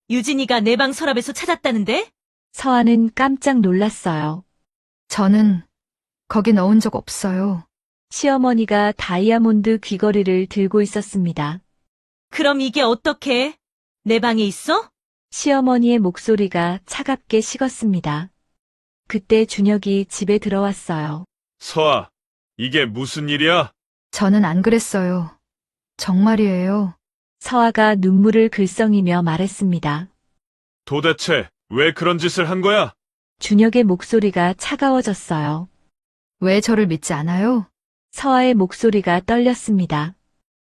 유진이가 내 방 서랍에서 찾았다는데? 서아는 깜짝 놀랐어요. 저는 거기 넣은 적 없어요. 시어머니가 다이아몬드 귀걸이를 들고 있었습니다. 그럼 이게 어떻게? 내 방에 있어? 시어머니의 목소리가 차갑게 식었습니다. 그때 준혁이 집에 들어왔어요. 서아, 이게 무슨 일이야? 저는 안 그랬어요. 정말이에요. 서아가 눈물을 글썽이며 말했습니다. 도대체 왜 그런 짓을 한 거야? 준혁의 목소리가 차가워졌어요. 왜 저를 믿지 않아요? 서아의 목소리가 떨렸습니다.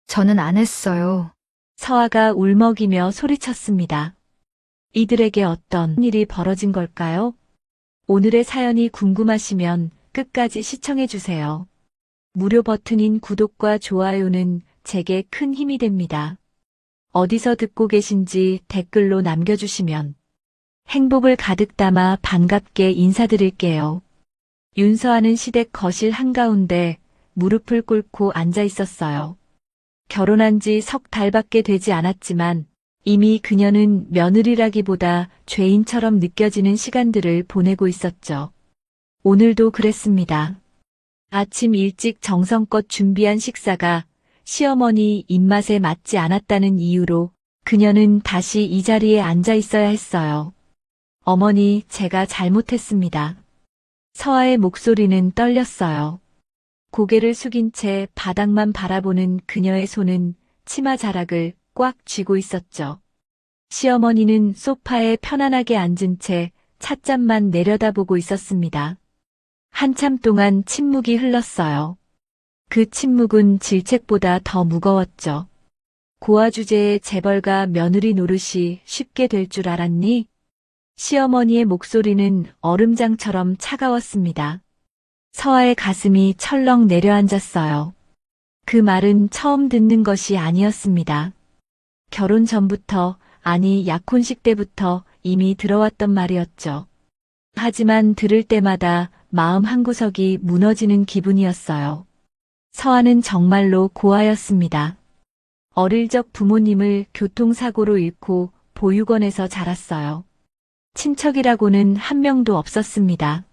저는 안 했어요. 서아가 울먹이며 소리쳤습니다. 이들에게 어떤 일이 벌어진 걸까요? 오늘의 사연이 궁금하시면 끝까지 시청해주세요. 무료 버튼인 구독과 좋아요는 제게 큰 힘이 됩니다. 어디서 듣고 계신지 댓글로 남겨주시면 행복을 가득 담아 반갑게 인사드릴게요. 윤서아는 시댁 거실 한가운데 무릎을 꿇고 앉아 있었어요. 결혼한 지 석 달밖에 되지 않았지만 이미 그녀는 며느리라기보다 죄인처럼 느껴지는 시간들을 보내고 있었죠. 오늘도 그랬습니다. 아침 일찍 정성껏 준비한 식사가 시어머니 입맛에 맞지 않았다는 이유로 그녀는 다시 이 자리에 앉아 있어야 했어요. 어머니, 제가 잘못했습니다. 서아의 목소리는 떨렸어요. 고개를 숙인 채 바닥만 바라보는 그녀의 손은 치마 자락을 꽉 쥐고 있었죠. 시어머니는 소파에 편안하게 앉은 채 찻잔만 내려다보고 있었습니다. 한참 동안 침묵이 흘렀어요. 그 침묵은 질책보다 더 무거웠죠. 고아 주제에 재벌가 며느리 노릇이 쉽게 될 줄 알았니? 시어머니의 목소리는 얼음장처럼 차가웠습니다. 서아의 가슴이 철렁 내려앉았어요. 그 말은 처음 듣는 것이 아니었습니다. 결혼 전부터, 아니 약혼식 때부터 이미 들어왔던 말이었죠. 하지만 들을 때마다 마음 한구석이 무너지는 기분이었어요. 서아는 정말로 고아였습니다. 어릴 적 부모님을 교통사고로 잃고 보육원에서 자랐어요. 친척이라고는 한 명도 없었습니다.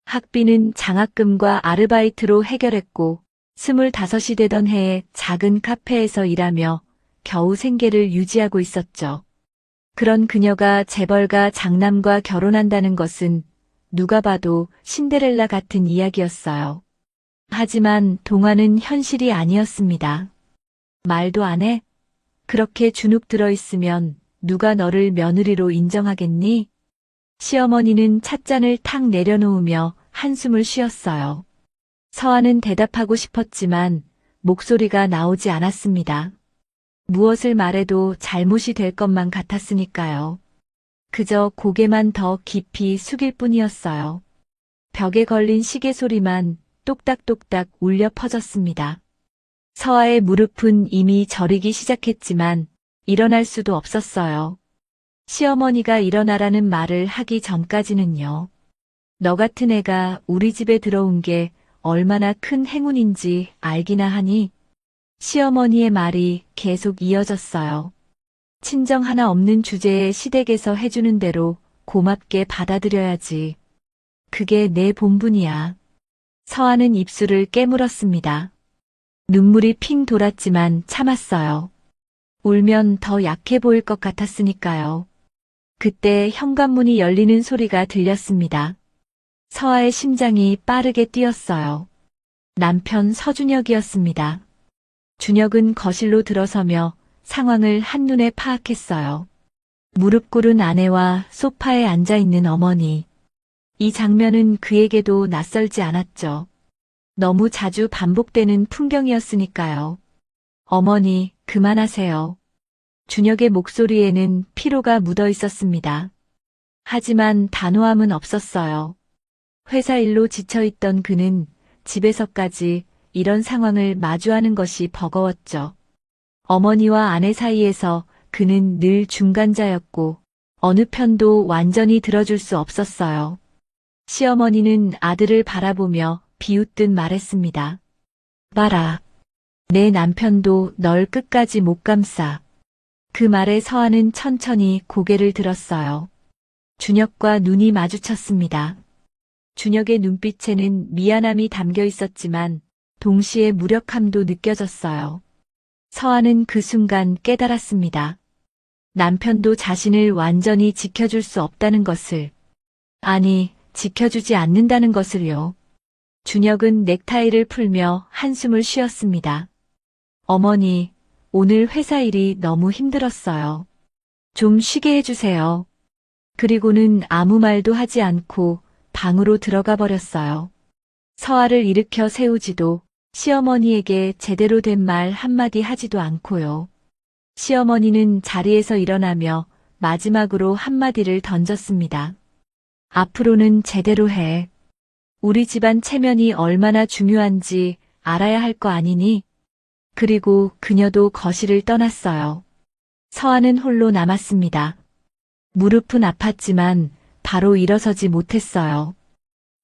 학비는 장학금과 아르바이트로 해결했고 25이 되던 해에 작은 카페에서 일하며 겨우 생계를 유지하고 있었죠. 그런 그녀가 재벌가 장남과 결혼한다는 것은 누가 봐도 신데렐라 같은 이야기였어요. 하지만 동화는 현실이 아니었습니다. 말도 안 해? 그렇게 주눅 들어 있으면 누가 너를 며느리로 인정하겠니? 시어머니는 찻잔을 탁 내려놓으며 한숨을 쉬었어요. 서아는 대답하고 싶었지만 목소리가 나오지 않았습니다. 무엇을 말해도 잘못이 될 것만 같았으니까요. 그저 고개만 더 깊이 숙일 뿐이었어요. 벽에 걸린 시계 소리만 똑딱똑딱 울려 퍼졌습니다. 서아의 무릎은 이미 저리기 시작했지만 일어날 수도 없었어요. 시어머니가 일어나라는 말을 하기 전까지는요. 너 같은 애가 우리 집에 들어온 게 얼마나 큰 행운인지 알기나 하니? 시어머니의 말이 계속 이어졌어요. 친정 하나 없는 주제에 시댁에서 해주는 대로 고맙게 받아들여야지. 그게 내 본분이야. 서아는 입술을 깨물었습니다. 눈물이 핑 돌았지만 참았어요. 울면 더 약해 보일 것 같았으니까요. 그때 현관문이 열리는 소리가 들렸습니다. 서아의 심장이 빠르게 뛰었어요. 남편 서준혁이었습니다. 준혁은 거실로 들어서며 상황을 한눈에 파악했어요. 무릎 꿇은 아내와 소파에 앉아있는 어머니. 이 장면은 그에게도 낯설지 않았죠. 너무 자주 반복되는 풍경이었으니까요. 어머니, 그만하세요. 준혁의 목소리에는 피로가 묻어 있었습니다. 하지만 단호함은 없었어요. 회사 일로 지쳐있던 그는 집에서까지 이런 상황을 마주하는 것이 버거웠죠. 어머니와 아내 사이에서 그는 늘 중간자였고 어느 편도 완전히 들어줄 수 없었어요. 시어머니는 아들을 바라보며 비웃듯 말했습니다. 봐라. 내 남편도 널 끝까지 못 감싸. 그 말에 서아는 천천히 고개를 들었어요. 준혁과 눈이 마주쳤습니다. 준혁의 눈빛에는 미안함이 담겨 있었지만 동시에 무력함도 느껴졌어요. 서아는 그 순간 깨달았습니다. 남편도 자신을 완전히 지켜줄 수 없다는 것을, 아니, 지켜주지 않는다는 것을요. 준혁은 넥타이를 풀며 한숨을 쉬었습니다. 어머니, 오늘 회사 일이 너무 힘들었어요. 좀 쉬게 해주세요. 그리고는 아무 말도 하지 않고 방으로 들어가 버렸어요. 서아를 일으켜 세우지도 시어머니에게 제대로 된 말 한마디 하지도 않고요. 시어머니는 자리에서 일어나며 마지막으로 한마디를 던졌습니다. 앞으로는 제대로 해. 우리 집안 체면이 얼마나 중요한지 알아야 할 거 아니니? 그리고 그녀도 거실을 떠났어요. 서아는 홀로 남았습니다. 무릎은 아팠지만 바로 일어서지 못했어요.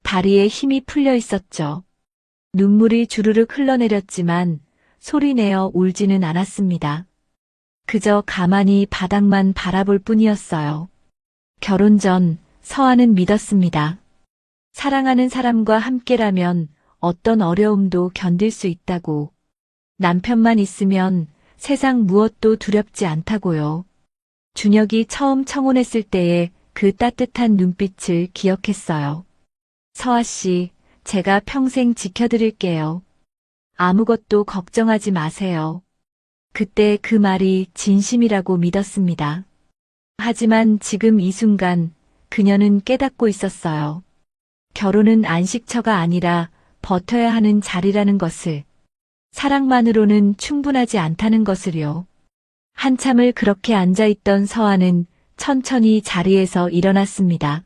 다리에 힘이 풀려 있었죠. 눈물이 주르륵 흘러내렸지만 소리내어 울지는 않았습니다. 그저 가만히 바닥만 바라볼 뿐이었어요. 결혼 전 서아는 믿었습니다. 사랑하는 사람과 함께라면 어떤 어려움도 견딜 수 있다고. 남편만 있으면 세상 무엇도 두렵지 않다고요. 준혁이 처음 청혼했을 때의 그 따뜻한 눈빛을 기억했어요. 서아 씨, 제가 평생 지켜드릴게요. 아무것도 걱정하지 마세요. 그때 그 말이 진심이라고 믿었습니다. 하지만 지금 이 순간 그녀는 깨닫고 있었어요. 결혼은 안식처가 아니라 버텨야 하는 자리라는 것을, 사랑만으로는 충분하지 않다는 것을요. 한참을 그렇게 앉아있던 서아는 천천히 자리에서 일어났습니다.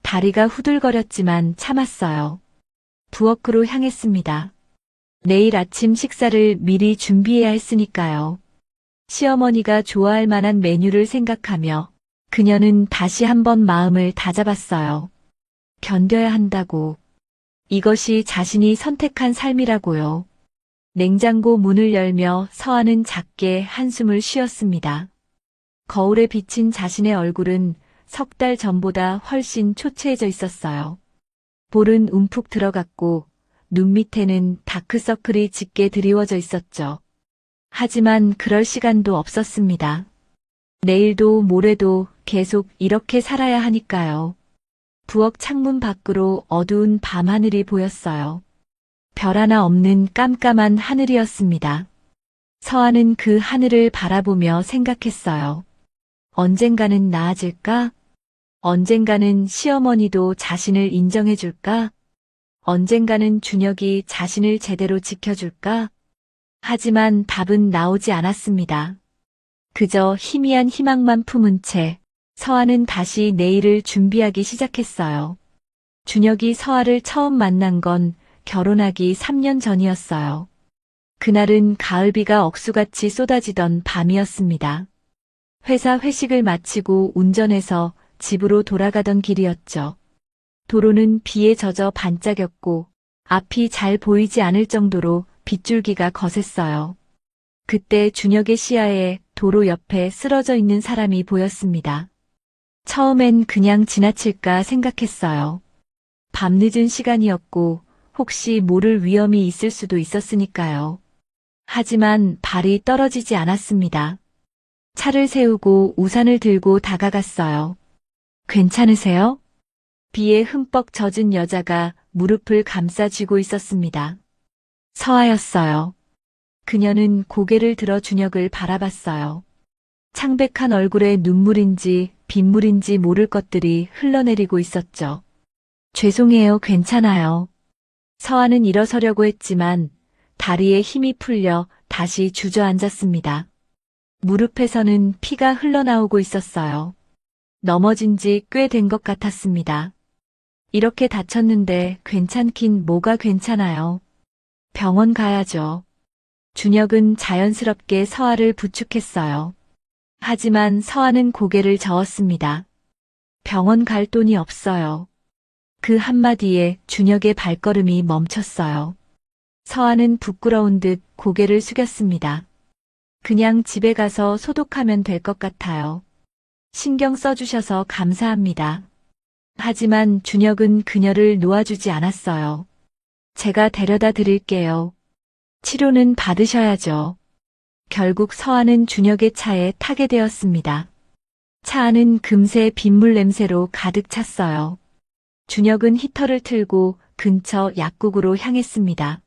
다리가 후들거렸지만 참았어요. 부엌으로 향했습니다. 내일 아침 식사를 미리 준비해야 했으니까요. 시어머니가 좋아할 만한 메뉴를 생각하며 그녀는 다시 한번 마음을 다잡았어요. 견뎌야 한다고. 이것이 자신이 선택한 삶이라고요. 냉장고 문을 열며 서아는 작게 한숨을 쉬었습니다. 거울에 비친 자신의 얼굴은 석 달 전보다 훨씬 초췌해져 있었어요. 볼은 움푹 들어갔고 눈 밑에는 다크서클이 짙게 드리워져 있었죠. 하지만 그럴 시간도 없었습니다. 내일도 모레도 계속 이렇게 살아야 하니까요. 부엌 창문 밖으로 어두운 밤하늘이 보였어요. 별 하나 없는 깜깜한 하늘이었습니다. 서아는 그 하늘을 바라보며 생각했어요. 언젠가는 나아질까? 언젠가는 시어머니도 자신을 인정해줄까? 언젠가는 준혁이 자신을 제대로 지켜줄까? 하지만 답은 나오지 않았습니다. 그저 희미한 희망만 품은 채 서아는 다시 내일을 준비하기 시작했어요. 준혁이 서아를 처음 만난 건 결혼하기 3년 전이었어요. 그날은 가을비가 억수같이 쏟아지던 밤이었습니다. 회사 회식을 마치고 운전해서 집으로 돌아가던 길이었죠. 도로는 비에 젖어 반짝였고 앞이 잘 보이지 않을 정도로 빗줄기가 거셌어요. 그때 준혁의 시야에 도로 옆에 쓰러져 있는 사람이 보였습니다. 처음엔 그냥 지나칠까 생각했어요. 밤늦은 시간이었고 혹시 모를 위험이 있을 수도 있었으니까요. 하지만 발이 떨어지지 않았습니다. 차를 세우고 우산을 들고 다가갔어요. 괜찮으세요? 비에 흠뻑 젖은 여자가 무릎을 감싸쥐고 있었습니다. 서아였어요. 그녀는 고개를 들어 준혁을 바라봤어요. 창백한 얼굴에 눈물인지 빗물인지 모를 것들이 흘러내리고 있었죠. 죄송해요, 괜찮아요. 서아는 일어서려고 했지만 다리에 힘이 풀려 다시 주저앉았습니다. 무릎에서는 피가 흘러나오고 있었어요. 넘어진 지 꽤 된 것 같았습니다. 이렇게 다쳤는데 괜찮긴 뭐가 괜찮아요. 병원 가야죠. 준혁은 자연스럽게 서아를 부축했어요. 하지만 서아는 고개를 저었습니다. 병원 갈 돈이 없어요. 그 한마디에 준혁의 발걸음이 멈췄어요. 서아는 부끄러운 듯 고개를 숙였습니다. 그냥 집에 가서 소독하면 될 것 같아요. 신경 써주셔서 감사합니다. 하지만 준혁은 그녀를 놓아주지 않았어요. 제가 데려다 드릴게요. 치료는 받으셔야죠. 결국 서아는 준혁의 차에 타게 되었습니다. 차 안은 금세 빗물 냄새로 가득 찼어요. 준혁은 히터를 틀고 근처 약국으로 향했습니다.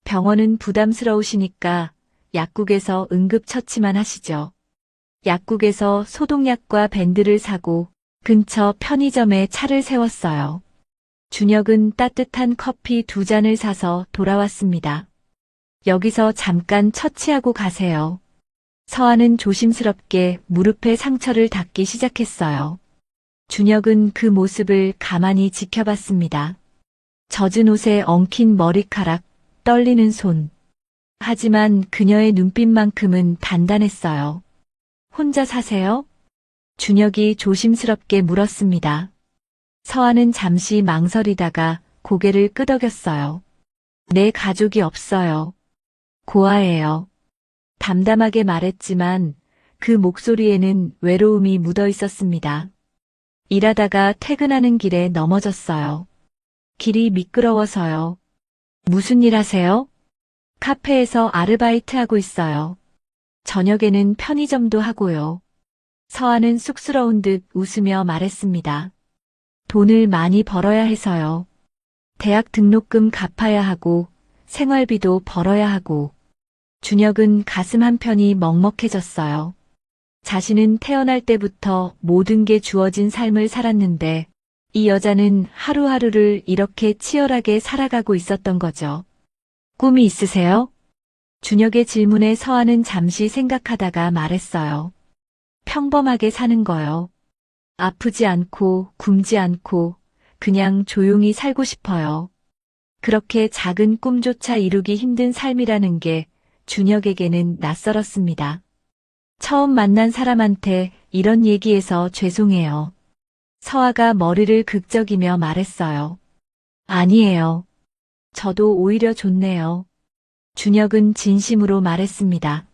병원은 부담스러우시니까 약국에서 응급처치만 하시죠. 약국에서 소독약과 밴드를 사고 근처 편의점에 차를 세웠어요. 준혁은 따뜻한 커피 2잔을 사서 돌아왔습니다. 여기서 잠깐 처치하고 가세요. 서아는 조심스럽게 무릎에 상처를 닦기 시작했어요. 준혁은 그 모습을 가만히 지켜봤습니다. 젖은 옷에 엉킨 머리카락, 떨리는 손. 하지만 그녀의 눈빛만큼은 단단했어요. 혼자 사세요? 준혁이 조심스럽게 물었습니다. 서아는 잠시 망설이다가 고개를 끄덕였어요. 내 가족이 없어요. 고아예요. 담담하게 말했지만 그 목소리에는 외로움이 묻어 있었습니다. 일하다가 퇴근하는 길에 넘어졌어요. 길이 미끄러워서요. 무슨 일 하세요? 카페에서 아르바이트하고 있어요. 저녁에는 편의점도 하고요. 서아는 쑥스러운 듯 웃으며 말했습니다. 돈을 많이 벌어야 해서요. 대학 등록금 갚아야 하고 생활비도 벌어야 하고. 준혁은 가슴 한편이 먹먹해졌어요. 자신은 태어날 때부터 모든 게 주어진 삶을 살았는데 이 여자는 하루하루를 이렇게 치열하게 살아가고 있었던 거죠. 꿈이 있으세요? 준혁의 질문에 서아는 잠시 생각하다가 말했어요. 평범하게 사는 거요. 아프지 않고 굶지 않고 그냥 조용히 살고 싶어요. 그렇게 작은 꿈조차 이루기 힘든 삶이라는 게 준혁에게는 낯설었습니다. 처음 만난 사람한테 이런 얘기해서 죄송해요. 서아가 머리를 극적이며 말했어요. 아니에요. 저도 오히려 좋네요. 준혁은 진심으로 말했습니다.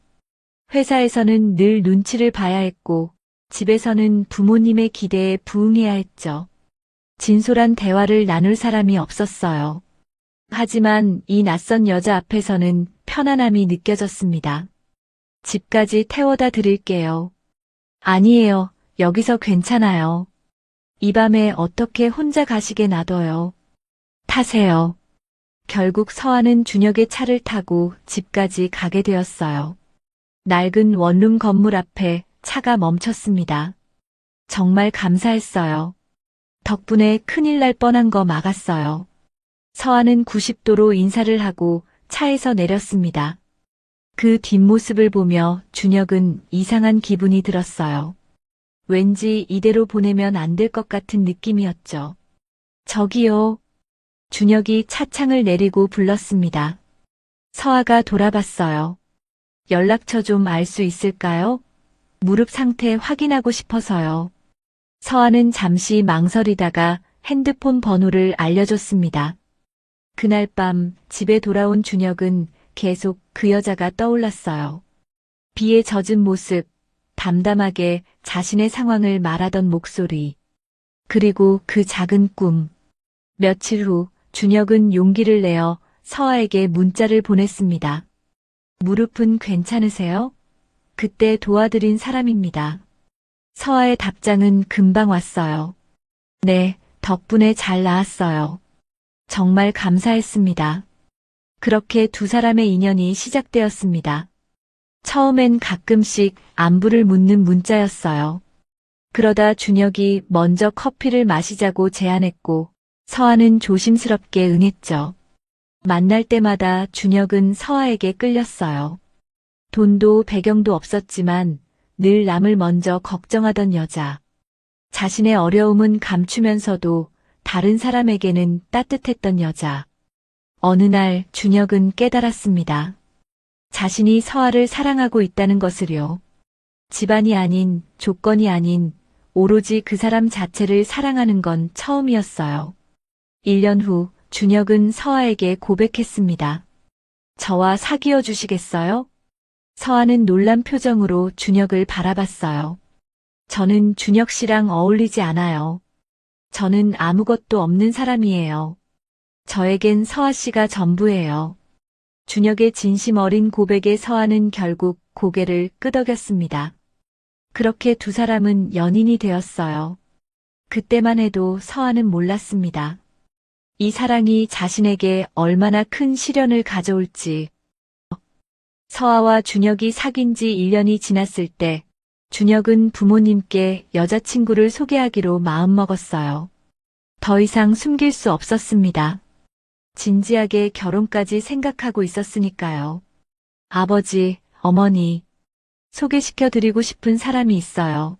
회사에서는 늘 눈치를 봐야 했고 집에서는 부모님의 기대에 부응해야 했죠. 진솔한 대화를 나눌 사람이 없었어요. 하지만 이 낯선 여자 앞에서는 편안함이 느껴졌습니다. 집까지 태워다 드릴게요. 아니에요. 여기서 괜찮아요. 이 밤에 어떻게 혼자 가시게 놔둬요. 타세요. 결국 서아는 준혁의 차를 타고 집까지 가게 되었어요. 낡은 원룸 건물 앞에 차가 멈췄습니다. 정말 감사했어요. 덕분에 큰일 날 뻔한 거 막았어요. 서아는 90도로 인사를 하고 차에서 내렸습니다. 그 뒷모습을 보며 준혁은 이상한 기분이 들었어요. 왠지 이대로 보내면 안 될 것 같은 느낌이었죠. 저기요. 준혁이 차창을 내리고 불렀습니다. 서아가 돌아봤어요. 연락처 좀 알 수 있을까요? 무릎 상태 확인하고 싶어서요. 서아는 잠시 망설이다가 핸드폰 번호를 알려줬습니다. 그날 밤 집에 돌아온 준혁은 계속 그 여자가 떠올랐어요. 비에 젖은 모습, 담담하게 자신의 상황을 말하던 목소리, 그리고 그 작은 꿈. 며칠 후 준혁은 용기를 내어 서아에게 문자를 보냈습니다. 무릎은 괜찮으세요? 그때 도와드린 사람입니다. 서아의 답장은 금방 왔어요. 네, 덕분에 잘 나았어요. 정말 감사했습니다. 그렇게 두 사람의 인연이 시작되었습니다. 처음엔 가끔씩 안부를 묻는 문자였어요. 그러다 준혁이 먼저 커피를 마시자고 제안했고 서아는 조심스럽게 응했죠. 만날 때마다 준혁은 서아에게 끌렸어요. 돈도 배경도 없었지만 늘 남을 먼저 걱정하던 여자. 자신의 어려움은 감추면서도 다른 사람에게는 따뜻했던 여자. 어느 날 준혁은 깨달았습니다. 자신이 서아를 사랑하고 있다는 것을요. 집안이 아닌, 조건이 아닌, 오로지 그 사람 자체를 사랑하는 건 처음이었어요. 1년 후 준혁은 서아에게 고백했습니다. 저와 사귀어 주시겠어요? 서아는 놀란 표정으로 준혁을 바라봤어요. 저는 준혁 씨랑 어울리지 않아요. 저는 아무것도 없는 사람이에요. 저에겐 서아 씨가 전부예요. 준혁의 진심 어린 고백에 서아는 결국 고개를 끄덕였습니다. 그렇게 두 사람은 연인이 되었어요. 그때만 해도 서아는 몰랐습니다. 이 사랑이 자신에게 얼마나 큰 시련을 가져올지. 서아와 준혁이 사귄 지 1년이 지났을 때 준혁은 부모님께 여자친구를 소개하기로 마음먹었어요. 더 이상 숨길 수 없었습니다. 진지하게 결혼까지 생각하고 있었으니까요. 아버지, 어머니, 소개시켜드리고 싶은 사람이 있어요.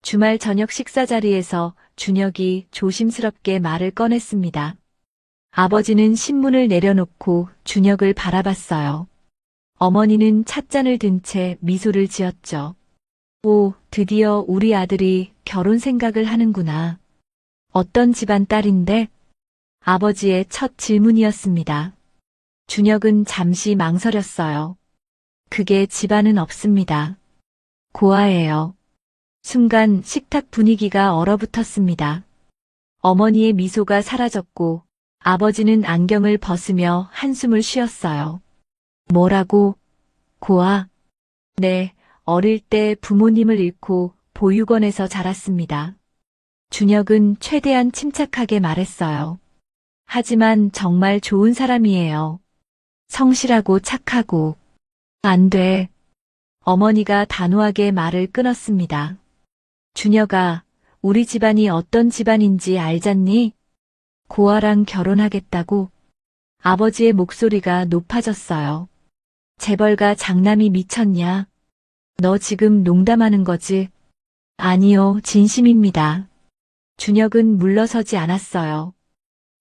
주말 저녁 식사 자리에서 준혁이 조심스럽게 말을 꺼냈습니다. 아버지는 신문을 내려놓고 준혁을 바라봤어요. 어머니는 찻잔을 든 채 미소를 지었죠. 오, 드디어 우리 아들이 결혼 생각을 하는구나. 어떤 집안 딸인데? 아버지의 첫 질문이었습니다. 준혁은 잠시 망설였어요. 그게 집안은 없습니다. 고아예요. 순간 식탁 분위기가 얼어붙었습니다. 어머니의 미소가 사라졌고 아버지는 안경을 벗으며 한숨을 쉬었어요. 뭐라고? 고아? 네, 어릴 때 부모님을 잃고 보육원에서 자랐습니다. 준혁은 최대한 침착하게 말했어요. 하지만 정말 좋은 사람이에요. 성실하고 착하고. 안 돼. 어머니가 단호하게 말을 끊었습니다. 준혁아, 우리 집안이 어떤 집안인지 알잖니? 고아랑 결혼하겠다고? 아버지의 목소리가 높아졌어요. 재벌가 장남이 미쳤냐? 너 지금 농담하는 거지? 아니요, 진심입니다. 준혁은 물러서지 않았어요.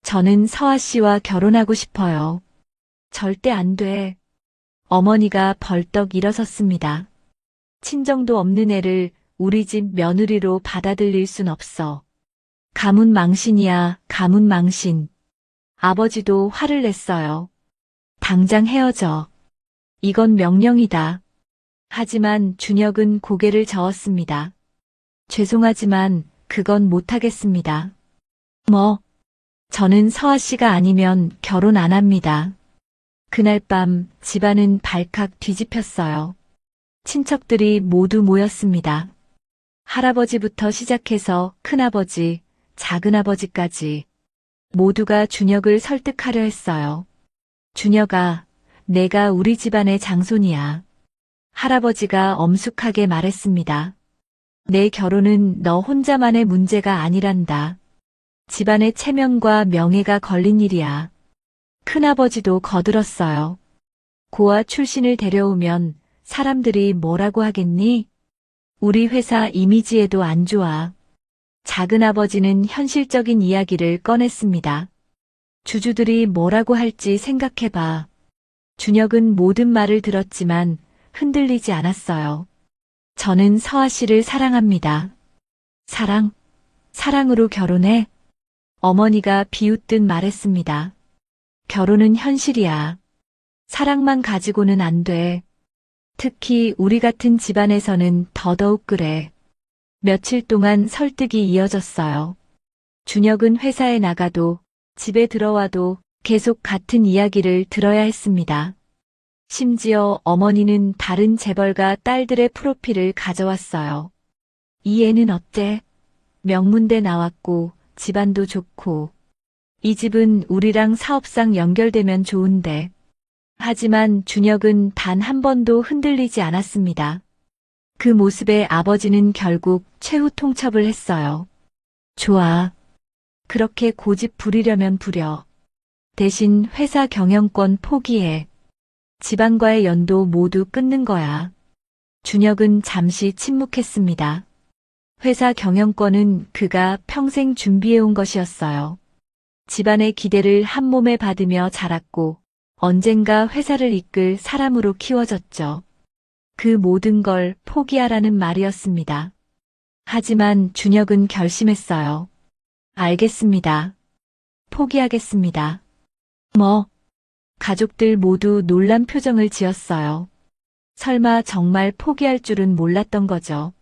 저는 서아 씨와 결혼하고 싶어요. 절대 안 돼. 어머니가 벌떡 일어섰습니다. 친정도 없는 애를 우리 집 며느리로 받아들일 순 없어. 가문 망신이야, 가문 망신. 아버지도 화를 냈어요. 당장 헤어져. 이건 명령이다. 하지만 준혁은 고개를 저었습니다. 죄송하지만 그건 못하겠습니다. 저는 서아 씨가 아니면 결혼 안 합니다. 그날 밤 집안은 발칵 뒤집혔어요. 친척들이 모두 모였습니다. 할아버지부터 시작해서 큰아버지, 작은아버지까지 모두가 준혁을 설득하려 했어요. 준혁아, 내가 우리 집안의 장손이야. 할아버지가 엄숙하게 말했습니다. 내 결혼은 너 혼자만의 문제가 아니란다. 집안의 체면과 명예가 걸린 일이야. 큰아버지도 거들었어요. 고아 출신을 데려오면 사람들이 뭐라고 하겠니? 우리 회사 이미지에도 안 좋아. 작은아버지는 현실적인 이야기를 꺼냈습니다. 주주들이 뭐라고 할지 생각해봐. 준혁은 모든 말을 들었지만 흔들리지 않았어요. 저는 서아 씨를 사랑합니다. 사랑? 사랑으로 결혼해? 어머니가 비웃듯 말했습니다. 결혼은 현실이야. 사랑만 가지고는 안 돼. 특히 우리 같은 집안에서는 더더욱 그래. 며칠 동안 설득이 이어졌어요. 준혁은 회사에 나가도 집에 들어와도 계속 같은 이야기를 들어야 했습니다. 심지어 어머니는 다른 재벌가 딸들의 프로필을 가져왔어요. 이 애는 어때? 명문대 나왔고 집안도 좋고 이 집은 우리랑 사업상 연결되면 좋은데. 하지만 준혁은 단 한 번도 흔들리지 않았습니다. 그 모습에 아버지는 결국 최후 통첩을 했어요. 좋아. 그렇게 고집 부리려면 부려. 대신 회사 경영권 포기해. 집안과의 연도 모두 끊는 거야. 준혁은 잠시 침묵했습니다. 회사 경영권은 그가 평생 준비해온 것이었어요. 집안의 기대를 한 몸에 받으며 자랐고 언젠가 회사를 이끌 사람으로 키워졌죠. 그 모든 걸 포기하라는 말이었습니다. 하지만 준혁은 결심했어요. 알겠습니다. 포기하겠습니다. 가족들 모두 놀란 표정을 지었어요. 설마 정말 포기할 줄은 몰랐던 거죠.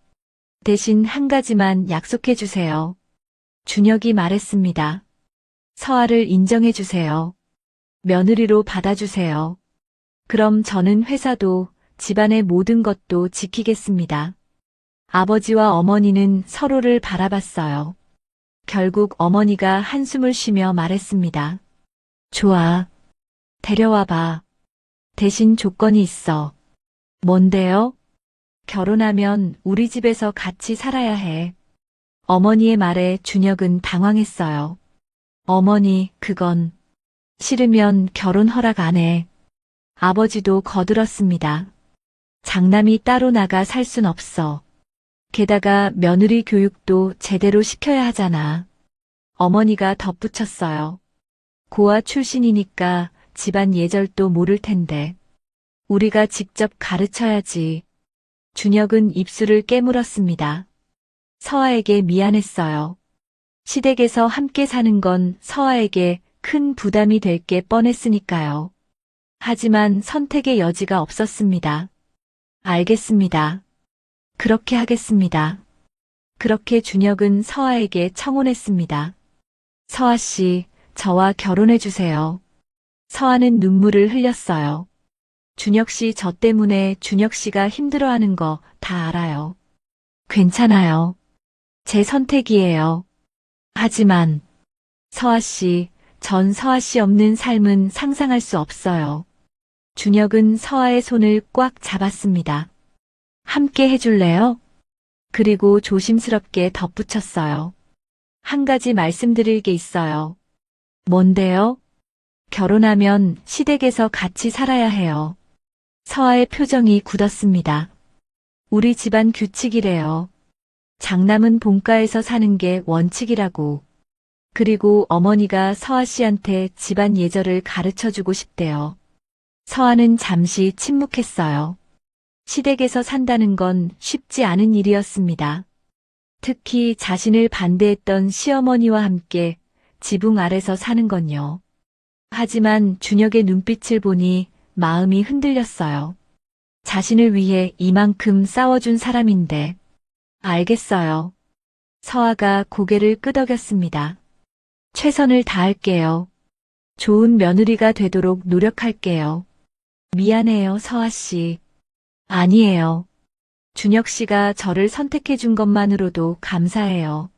대신 한 가지만 약속해 주세요. 준혁이 말했습니다. 서아를 인정해 주세요. 며느리로 받아주세요. 그럼 저는 회사도 집안의 모든 것도 지키겠습니다. 아버지와 어머니는 서로를 바라봤어요. 결국 어머니가 한숨을 쉬며 말했습니다. 좋아. 데려와봐. 대신 조건이 있어. 뭔데요? 결혼하면 우리 집에서 같이 살아야 해. 어머니의 말에 준혁은 당황했어요. 어머니, 그건 싫으면 결혼 허락 안 해. 아버지도 거들었습니다. 장남이 따로 나가 살 순 없어. 게다가 며느리 교육도 제대로 시켜야 하잖아. 어머니가 덧붙였어요. 고아 출신이니까 집안 예절도 모를 텐데. 우리가 직접 가르쳐야지. 준혁은 입술을 깨물었습니다. 서아에게 미안했어요. 시댁에서 함께 사는 건 서아에게 큰 부담이 될 게 뻔했으니까요. 하지만 선택의 여지가 없었습니다. 알겠습니다. 그렇게 하겠습니다. 그렇게 준혁은 서아에게 청혼했습니다. 서아 씨, 저와 결혼해 주세요. 서아는 눈물을 흘렸어요. 준혁 씨, 저 때문에 준혁 씨가 힘들어하는 거 다 알아요. 괜찮아요. 제 선택이에요. 하지만 서아 씨, 전 서아 씨 없는 삶은 상상할 수 없어요. 준혁은 서아의 손을 꽉 잡았습니다. 함께 해줄래요? 그리고 조심스럽게 덧붙였어요. 한 가지 말씀드릴 게 있어요. 뭔데요? 결혼하면 시댁에서 같이 살아야 해요. 서아의 표정이 굳었습니다. 우리 집안 규칙이래요. 장남은 본가에서 사는 게 원칙이라고. 그리고 어머니가 서아 씨한테 집안 예절을 가르쳐주고 싶대요. 서아는 잠시 침묵했어요. 시댁에서 산다는 건 쉽지 않은 일이었습니다. 특히 자신을 반대했던 시어머니와 함께 지붕 아래서 사는 건요. 하지만 준혁의 눈빛을 보니 마음이 흔들렸어요. 자신을 위해 이만큼 싸워준 사람인데. 알겠어요. 서아가 고개를 끄덕였습니다. 최선을 다할게요. 좋은 며느리가 되도록 노력할게요. 미안해요, 서아 씨. 아니에요. 준혁 씨가 저를 선택해 준 것만으로도 감사해요.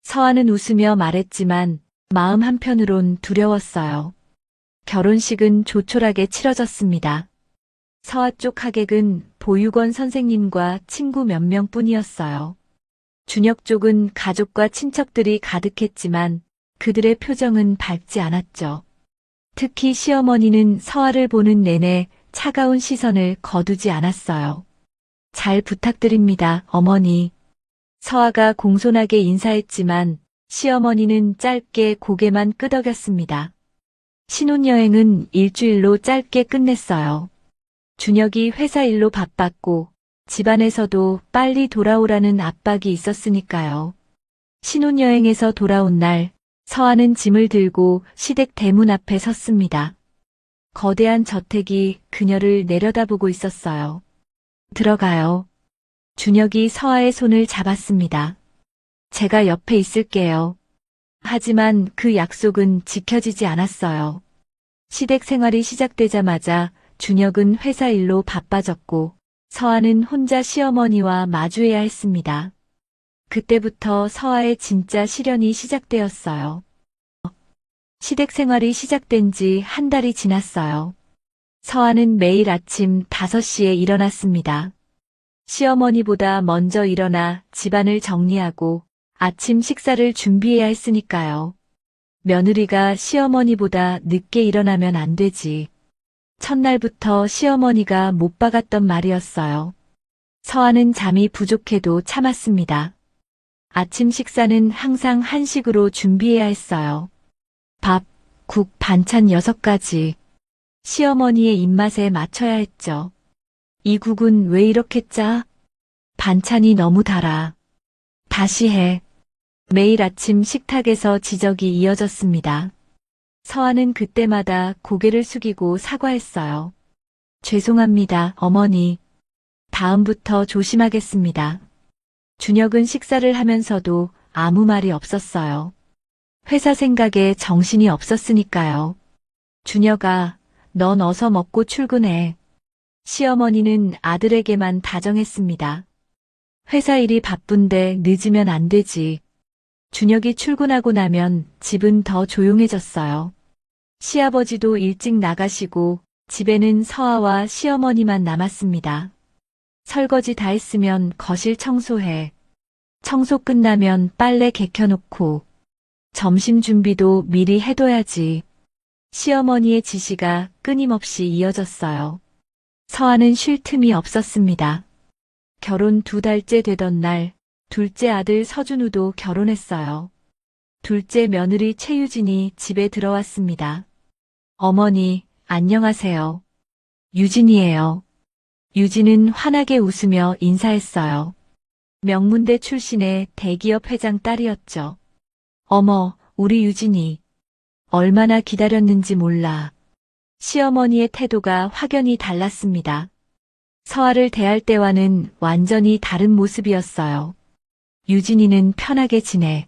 서아는 웃으며 말했지만 마음 한편으론 두려웠어요. 결혼식은 조촐하게 치러졌습니다. 서아 쪽 하객은 보육원 선생님과 친구 몇 명뿐이었어요. 준혁 쪽은 가족과 친척들이 가득했지만 그들의 표정은 밝지 않았죠. 특히 시어머니는 서아를 보는 내내 차가운 시선을 거두지 않았어요. 잘 부탁드립니다, 어머니. 서아가 공손하게 인사했지만 시어머니는 짧게 고개만 끄덕였습니다. 신혼여행은 일주일로 짧게 끝냈어요. 준혁이 회사 일로 바빴고 집안에서도 빨리 돌아오라는 압박이 있었으니까요. 신혼여행에서 돌아온 날 서아는 짐을 들고 시댁 대문 앞에 섰습니다. 거대한 저택이 그녀를 내려다보고 있었어요. 들어가요. 준혁이 서아의 손을 잡았습니다. 제가 옆에 있을게요. 하지만 그 약속은 지켜지지 않았어요. 시댁 생활이 시작되자마자 준혁은 회사 일로 바빠졌고 서아는 혼자 시어머니와 마주해야 했습니다. 그때부터 서아의 진짜 시련이 시작되었어요. 시댁 생활이 시작된 지 한 달이 지났어요. 서아는 매일 아침 5시에 일어났습니다. 시어머니보다 먼저 일어나 집안을 정리하고 아침 식사를 준비해야 했으니까요. 며느리가 시어머니보다 늦게 일어나면 안 되지. 첫날부터 시어머니가 못 박았던 말이었어요. 서아는 잠이 부족해도 참았습니다. 아침 식사는 항상 한식으로 준비해야 했어요. 밥, 국, 반찬 6가지. 시어머니의 입맛에 맞춰야 했죠. 이 국은 왜 이렇게 짜? 반찬이 너무 달아. 다시 해. 매일 아침 식탁에서 지적이 이어졌습니다. 서아는 그때마다 고개를 숙이고 사과했어요. 죄송합니다, 어머니. 다음부터 조심하겠습니다. 준혁은 식사를 하면서도 아무 말이 없었어요. 회사 생각에 정신이 없었으니까요. 준혁아, 넌 어서 먹고 출근해. 시어머니는 아들에게만 다정했습니다. 회사 일이 바쁜데 늦으면 안 되지. 준혁이 출근하고 나면 집은 더 조용해졌어요. 시아버지도 일찍 나가시고 집에는 서아와 시어머니만 남았습니다. 설거지 다 했으면 거실 청소해. 청소 끝나면 빨래 개켜놓고 점심 준비도 미리 해둬야지. 시어머니의 지시가 끊임없이 이어졌어요. 서아는 쉴 틈이 없었습니다. 결혼 2달째 되던 날, 둘째 아들 서준우도 결혼했어요. 둘째 며느리 최유진이 집에 들어왔습니다. 어머니, 안녕하세요. 유진이에요. 유진은 환하게 웃으며 인사했어요. 명문대 출신의 대기업 회장 딸이었죠. 어머, 우리 유진이. 얼마나 기다렸는지 몰라. 시어머니의 태도가 확연히 달랐습니다. 서아를 대할 때와는 완전히 다른 모습이었어요. 유진이는 편하게 지내.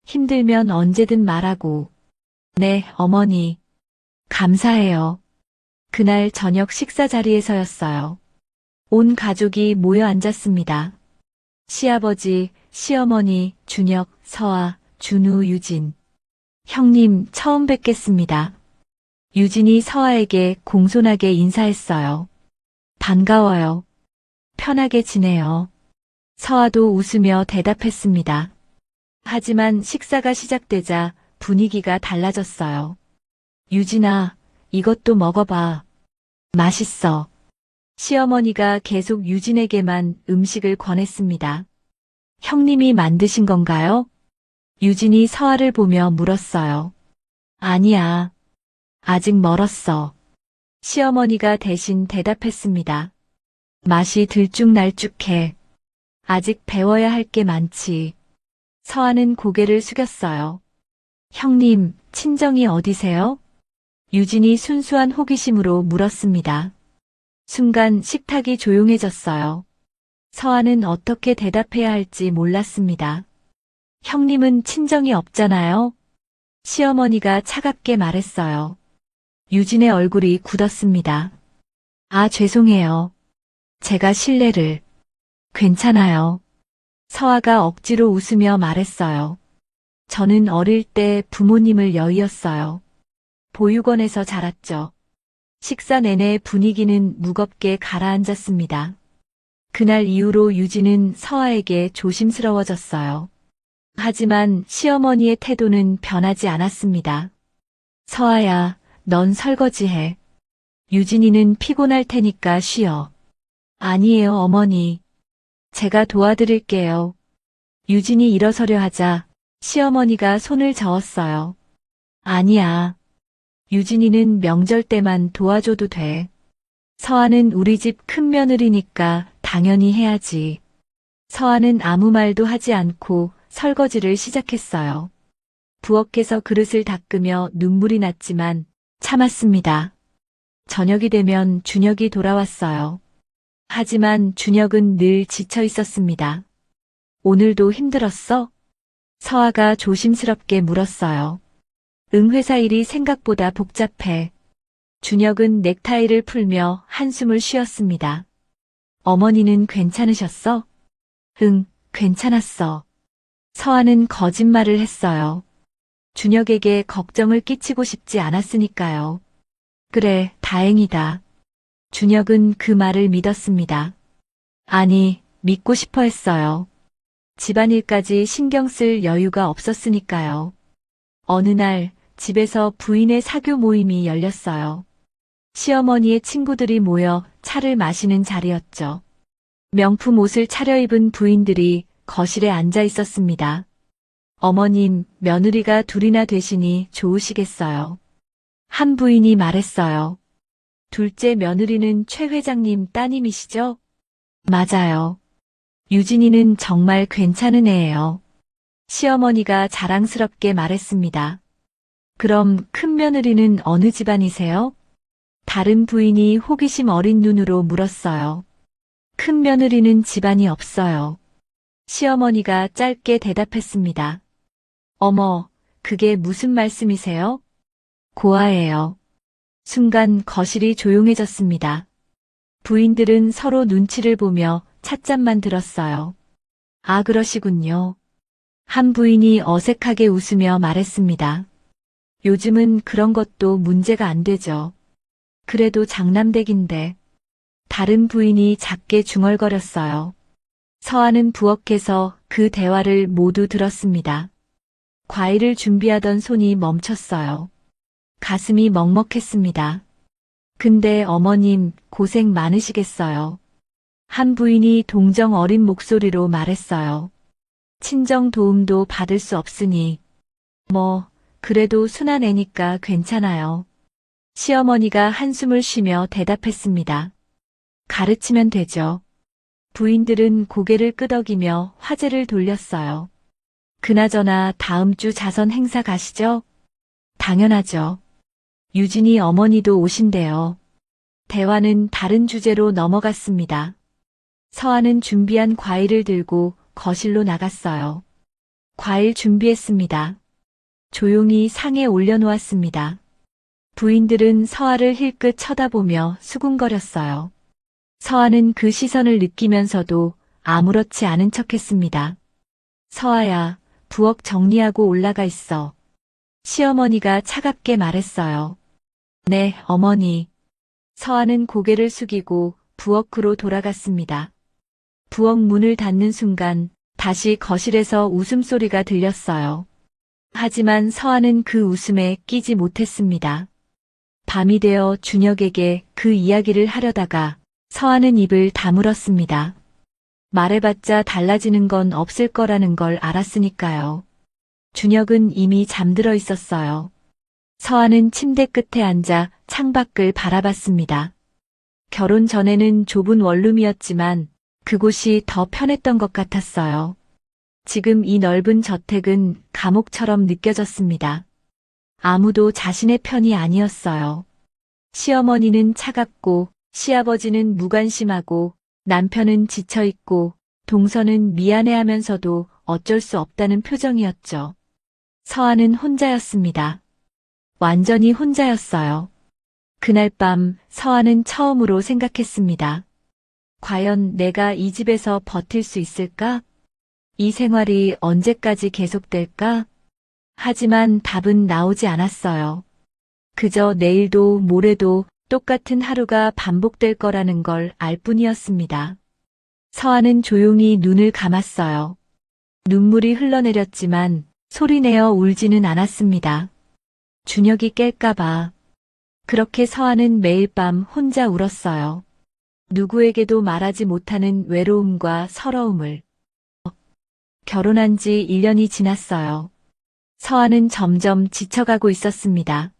힘들면 언제든 말하고. 네, 어머니. 감사해요. 그날 저녁 식사 자리에서였어요. 온 가족이 모여 앉았습니다. 시아버지, 시어머니, 준혁, 서아, 준우, 유진. 형님, 처음 뵙겠습니다. 유진이 서아에게 공손하게 인사했어요. 반가워요. 편하게 지내요. 서아도 웃으며 대답했습니다. 하지만 식사가 시작되자 분위기가 달라졌어요. 유진아, 이것도 먹어봐. 맛있어. 시어머니가 계속 유진에게만 음식을 권했습니다. 형님이 만드신 건가요? 유진이 서아를 보며 물었어요. 아니야. 아직 멀었어. 시어머니가 대신 대답했습니다. 맛이 들쭉날쭉해. 아직 배워야 할 게 많지. 서아는 고개를 숙였어요. 형님, 친정이 어디세요? 유진이 순수한 호기심으로 물었습니다. 순간 식탁이 조용해졌어요. 서아는 어떻게 대답해야 할지 몰랐습니다. 형님은 친정이 없잖아요. 시어머니가 차갑게 말했어요. 유진의 얼굴이 굳었습니다. 아, 죄송해요. 제가 실례를. 괜찮아요. 서아가 억지로 웃으며 말했어요. 저는 어릴 때 부모님을 여의었어요. 보육원에서 자랐죠. 식사 내내 분위기는 무겁게 가라앉았습니다. 그날 이후로 유진은 서아에게 조심스러워졌어요. 하지만 시어머니의 태도는 변하지 않았습니다. 서아야, 넌 설거지해. 유진이는 피곤할 테니까 쉬어. 아니에요, 어머니. 제가 도와드릴게요. 유진이 일어서려 하자 시어머니가 손을 저었어요. 아니야. 유진이는 명절 때만 도와줘도 돼. 서아는 우리 집 큰 며느리니까 당연히 해야지. 서아는 아무 말도 하지 않고 설거지를 시작했어요. 부엌에서 그릇을 닦으며 눈물이 났지만 참았습니다. 저녁이 되면 준혁이 돌아왔어요. 하지만 준혁은 늘 지쳐 있었습니다. 오늘도 힘들었어? 서아가 조심스럽게 물었어요. 응, 회사 일이 생각보다 복잡해. 준혁은 넥타이를 풀며 한숨을 쉬었습니다. 어머니는 괜찮으셨어? 응, 괜찮았어. 서아는 거짓말을 했어요. 준혁에게 걱정을 끼치고 싶지 않았으니까요. 그래, 다행이다. 준혁은 그 말을 믿었습니다. 아니, 믿고 싶어 했어요. 집안일까지 신경 쓸 여유가 없었으니까요. 어느 날 집에서 부인의 사교 모임이 열렸어요. 시어머니의 친구들이 모여 차를 마시는 자리였죠. 명품 옷을 차려입은 부인들이 거실에 앉아 있었습니다. 어머님, 며느리가 둘이나 되시니 좋으시겠어요. 한 부인이 말했어요. 둘째 며느리는 최 회장님 따님이시죠? 맞아요. 유진이는 정말 괜찮은 애예요. 시어머니가 자랑스럽게 말했습니다. 그럼 큰 며느리는 어느 집안이세요? 다른 부인이 호기심 어린 눈으로 물었어요. 큰 며느리는 집안이 없어요. 시어머니가 짧게 대답했습니다. 어머, 그게 무슨 말씀이세요? 고아예요. 순간 거실이 조용해졌습니다. 부인들은 서로 눈치를 보며 찻잔만 들었어요. 아, 그러시군요. 한 부인이 어색하게 웃으며 말했습니다. 요즘은 그런 것도 문제가 안 되죠. 그래도 장남댁인데. 다른 부인이 작게 중얼거렸어요. 서아는 부엌에서 그 대화를 모두 들었습니다. 과일을 준비하던 손이 멈췄어요. 가슴이 먹먹했습니다. 근데 어머님 고생 많으시겠어요. 한 부인이 동정 어린 목소리로 말했어요. 친정 도움도 받을 수 없으니. 그래도 순한 애니까 괜찮아요. 시어머니가 한숨을 쉬며 대답했습니다. 가르치면 되죠. 부인들은 고개를 끄덕이며 화제를 돌렸어요. 그나저나 다음 주 자선 행사 가시죠? 당연하죠. 유진이 어머니도 오신대요. 대화는 다른 주제로 넘어갔습니다. 서아는 준비한 과일을 들고 거실로 나갔어요. 과일 준비했습니다. 조용히 상에 올려놓았습니다. 부인들은 서아를 힐끗 쳐다보며 수군거렸어요. 서아는 그 시선을 느끼면서도 아무렇지 않은 척했습니다. 서아야, 부엌 정리하고 올라가 있어. 시어머니가 차갑게 말했어요. 네, 어머니. 서아는 고개를 숙이고 부엌으로 돌아갔습니다. 부엌 문을 닫는 순간 다시 거실에서 웃음소리가 들렸어요. 하지만 서아는 그 웃음에 끼지 못했습니다. 밤이 되어 준혁에게 그 이야기를 하려다가 서아는 입을 다물었습니다. 말해봤자 달라지는 건 없을 거라는 걸 알았으니까요. 준혁은 이미 잠들어 있었어요. 서아는 침대 끝에 앉아 창밖을 바라봤습니다. 결혼 전에는 좁은 원룸이었지만 그곳이 더 편했던 것 같았어요. 지금 이 넓은 저택은 감옥처럼 느껴졌습니다. 아무도 자신의 편이 아니었어요. 시어머니는 차갑고 시아버지는 무관심하고 남편은 지쳐있고 동서는 미안해하면서도 어쩔 수 없다는 표정이었죠. 서아는 혼자였습니다. 완전히 혼자였어요. 그날 밤 서아는 처음으로 생각했습니다. 과연 내가 이 집에서 버틸 수 있을까? 이 생활이 언제까지 계속될까? 하지만 답은 나오지 않았어요. 그저 내일도 모레도 똑같은 하루가 반복될 거라는 걸 알 뿐이었습니다. 서아는 조용히 눈을 감았어요. 눈물이 흘러내렸지만 소리내어 울지는 않았습니다. 준혁이 깰까봐. 그렇게 서아는 매일 밤 혼자 울었어요. 누구에게도 말하지 못하는 외로움과 서러움을. 결혼한 지 1년이 지났어요. 서아는 점점 지쳐가고 있었습니다.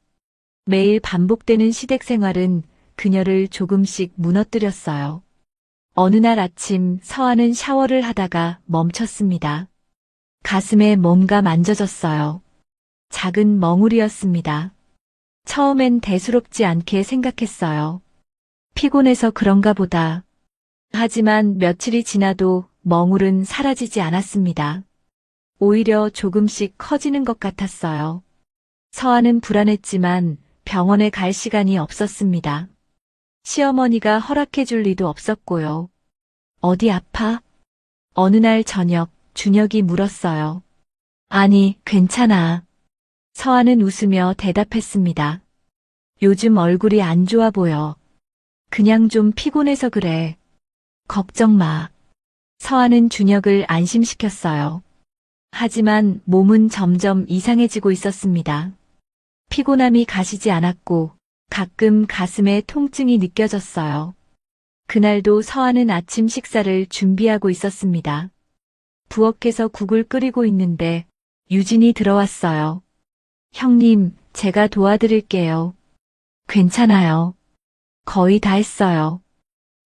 매일 반복되는 시댁 생활은 그녀를 조금씩 무너뜨렸어요. 어느 날 아침 서아는 샤워를 하다가 멈췄습니다. 가슴에 뭔가 만져졌어요. 작은 멍울이었습니다. 처음엔 대수롭지 않게 생각했어요. 피곤해서 그런가 보다. 하지만 며칠이 지나도 멍울은 사라지지 않았습니다. 오히려 조금씩 커지는 것 같았어요. 서아는 불안했지만 병원에 갈 시간이 없었습니다. 시어머니가 허락해줄 리도 없었고요. 어디 아파? 어느 날 저녁 준혁이 물었어요. 아니, 괜찮아. 서아는 웃으며 대답했습니다. 요즘 얼굴이 안 좋아 보여. 그냥 좀 피곤해서 그래. 걱정 마. 서아는 준혁을 안심시켰어요. 하지만 몸은 점점 이상해지고 있었습니다. 피곤함이 가시지 않았고 가끔 가슴에 통증이 느껴졌어요. 그날도 서아는 아침 식사를 준비하고 있었습니다. 부엌에서 국을 끓이고 있는데 유진이 들어왔어요. 형님, 제가 도와드릴게요. 괜찮아요. 거의 다 했어요.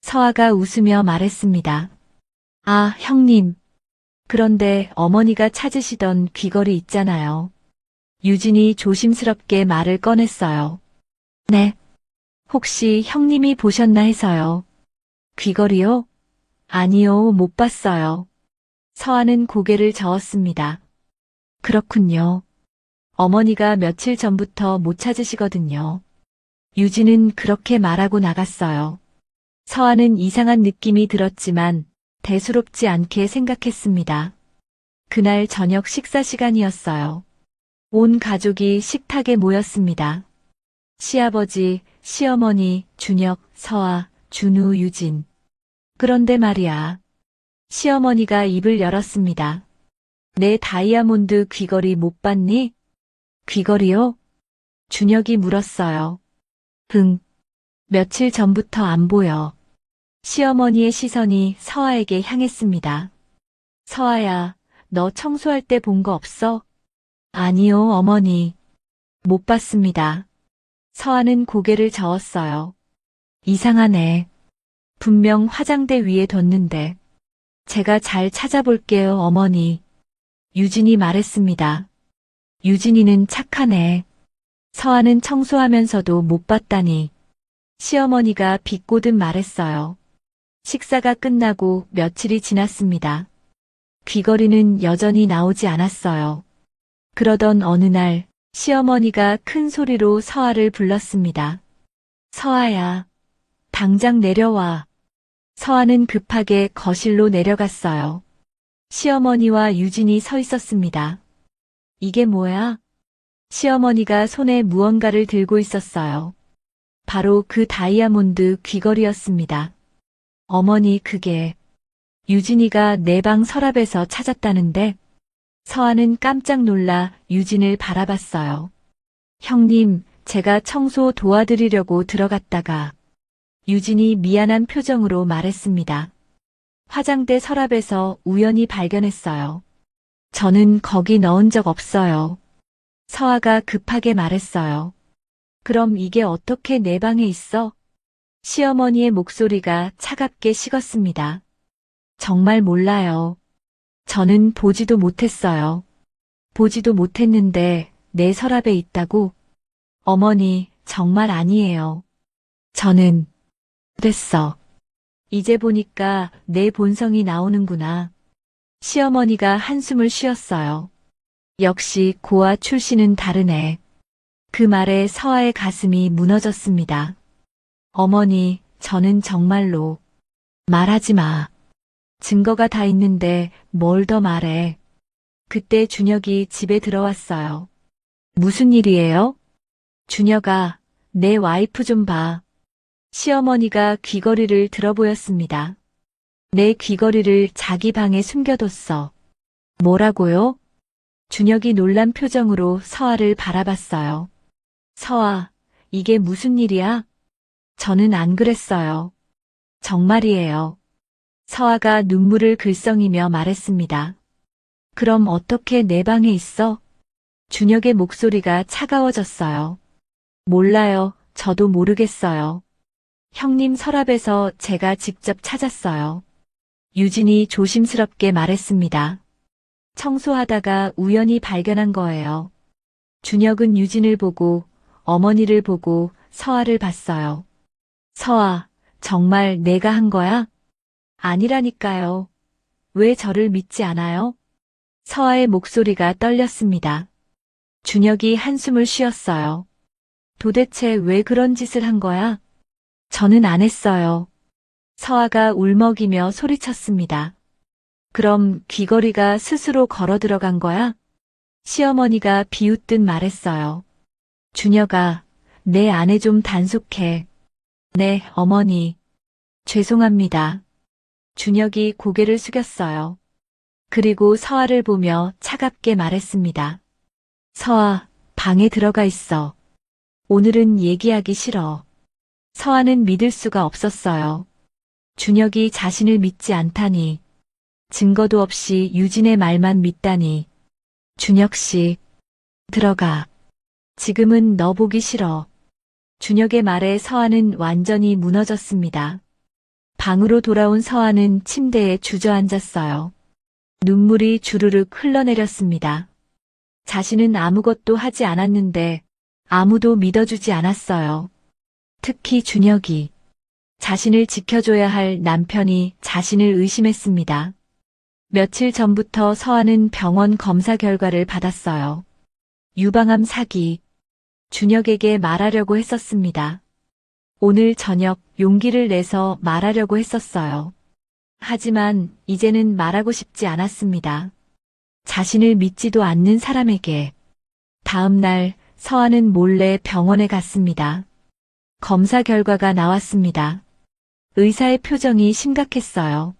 서아가 웃으며 말했습니다. 아, 형님. 그런데 어머니가 찾으시던 귀걸이 있잖아요. 유진이 조심스럽게 말을 꺼냈어요. 네. 혹시 형님이 보셨나 해서요. 귀걸이요? 아니요, 못 봤어요. 서아는 고개를 저었습니다. 그렇군요. 어머니가 며칠 전부터 못 찾으시거든요. 유진은 그렇게 말하고 나갔어요. 서아는 이상한 느낌이 들었지만 대수롭지 않게 생각했습니다. 그날 저녁 식사 시간이었어요. 온 가족이 식탁에 모였습니다. 시아버지, 시어머니, 준혁, 서아, 준우, 유진. 그런데 말이야. 시어머니가 입을 열었습니다. 내 다이아몬드 귀걸이 못 봤니? 귀걸이요? 준혁이 물었어요. 며칠 전부터 안 보여. 시어머니의 시선이 서아에게 향했습니다. 서아야, 너 청소할 때 본 거 없어? 아니요, 어머니. 못 봤습니다. 서아는 고개를 저었어요. 이상하네. 분명 화장대 위에 뒀는데. 제가 잘 찾아볼게요, 어머니. 유진이 말했습니다. 유진이는 착하네. 서아는 청소하면서도 못 봤다니. 시어머니가 비꼬듯 말했어요. 식사가 끝나고 며칠이 지났습니다. 귀걸이는 여전히 나오지 않았어요. 그러던 어느 날 시어머니가 큰 소리로 서아를 불렀습니다. 서아야, 당장 내려와. 서아는 급하게 거실로 내려갔어요. 시어머니와 유진이 서 있었습니다. 이게 뭐야? 시어머니가 손에 무언가를 들고 있었어요. 바로 그 다이아몬드 귀걸이였습니다. 어머니, 그게 유진이가 내 방 서랍에서 찾았다는데. 서아는 깜짝 놀라 유진을 바라봤어요. 형님, 제가 청소 도와드리려고 들어갔다가. 유진이 미안한 표정으로 말했습니다. 화장대 서랍에서 우연히 발견했어요. 저는 거기 넣은 적 없어요. 서아가 급하게 말했어요. 그럼 이게 어떻게 내 방에 있어? 시어머니의 목소리가 차갑게 식었습니다. 정말 몰라요. 저는 보지도 못했어요. 보지도 못했는데 내 서랍에 있다고? 어머니, 정말 아니에요. 저는 됐어. 이제 보니까 내 본성이 나오는구나. 시어머니가 한숨을 쉬었어요. 역시 고아 출신은 다르네. 그 말에 서아의 가슴이 무너졌습니다. 어머니, 저는 정말로. 말하지 마. 증거가 다 있는데 뭘 더 말해. 그때 준혁이 집에 들어왔어요. 무슨 일이에요? 준혁아, 내 와이프 좀 봐. 시어머니가 귀걸이를 들어보였습니다. 내 귀걸이를 자기 방에 숨겨뒀어. 뭐라고요? 준혁이 놀란 표정으로 서아를 바라봤어요. 서아, 이게 무슨 일이야? 저는 안 그랬어요. 정말이에요. 서아가 눈물을 글썽이며 말했습니다. 그럼 어떻게 내 방에 있어? 준혁의 목소리가 차가워졌어요. 몰라요. 저도 모르겠어요. 형님 서랍에서 제가 직접 찾았어요. 유진이 조심스럽게 말했습니다. 청소하다가 우연히 발견한 거예요. 준혁은 유진을 보고 어머니를 보고 서아를 봤어요. 서아, 정말 내가 한 거야? 아니라니까요. 왜 저를 믿지 않아요? 서아의 목소리가 떨렸습니다. 준혁이 한숨을 쉬었어요. 도대체 왜 그런 짓을 한 거야? 저는 안 했어요. 서아가 울먹이며 소리쳤습니다. 그럼 귀걸이가 스스로 걸어 들어간 거야? 시어머니가 비웃듯 말했어요. 준혁아, 내 아내 좀 단속해. 네, 어머니. 죄송합니다. 준혁이 고개를 숙였어요. 그리고 서아를 보며 차갑게 말했습니다. 서아, 방에 들어가 있어. 오늘은 얘기하기 싫어. 서아는 믿을 수가 없었어요. 준혁이 자신을 믿지 않다니. 증거도 없이 유진의 말만 믿다니. 준혁 씨, 들어가. 지금은 너 보기 싫어. 준혁의 말에 서아는 완전히 무너졌습니다. 방으로 돌아온 서아는 침대에 주저앉았어요. 눈물이 주르륵 흘러내렸습니다. 자신은 아무것도 하지 않았는데 아무도 믿어주지 않았어요. 특히 준혁이. 자신을 지켜줘야 할 남편이 자신을 의심했습니다. 며칠 전부터 서아는 병원 검사 결과를 받았어요. 유방암 사기. 준혁에게 말하려고 했었습니다. 오늘 저녁 용기를 내서 말하려고 했었어요. 하지만 이제는 말하고 싶지 않았습니다. 자신을 믿지도 않는 사람에게. 다음 날 서아는 몰래 병원에 갔습니다. 검사 결과가 나왔습니다. 의사의 표정이 심각했어요.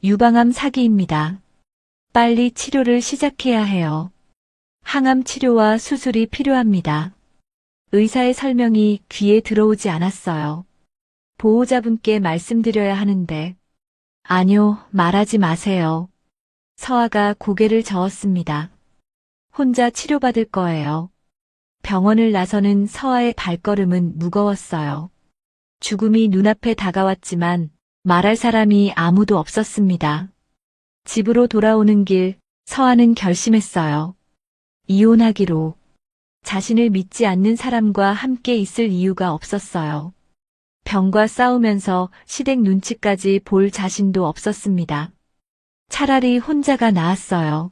유방암 사기입니다. 빨리 치료를 시작해야 해요. 항암 치료와 수술이 필요합니다. 의사의 설명이 귀에 들어오지 않았어요. 보호자분께 말씀드려야 하는데. 아니요, 말하지 마세요. 서아가 고개를 저었습니다. 혼자 치료받을 거예요. 병원을 나서는 서아의 발걸음은 무거웠어요. 죽음이 눈앞에 다가왔지만 말할 사람이 아무도 없었습니다. 집으로 돌아오는 길, 서아는 결심했어요. 이혼하기로. 자신을 믿지 않는 사람과 함께 있을 이유가 없었어요. 병과 싸우면서 시댁 눈치까지 볼 자신도 없었습니다. 차라리 혼자가 나았어요.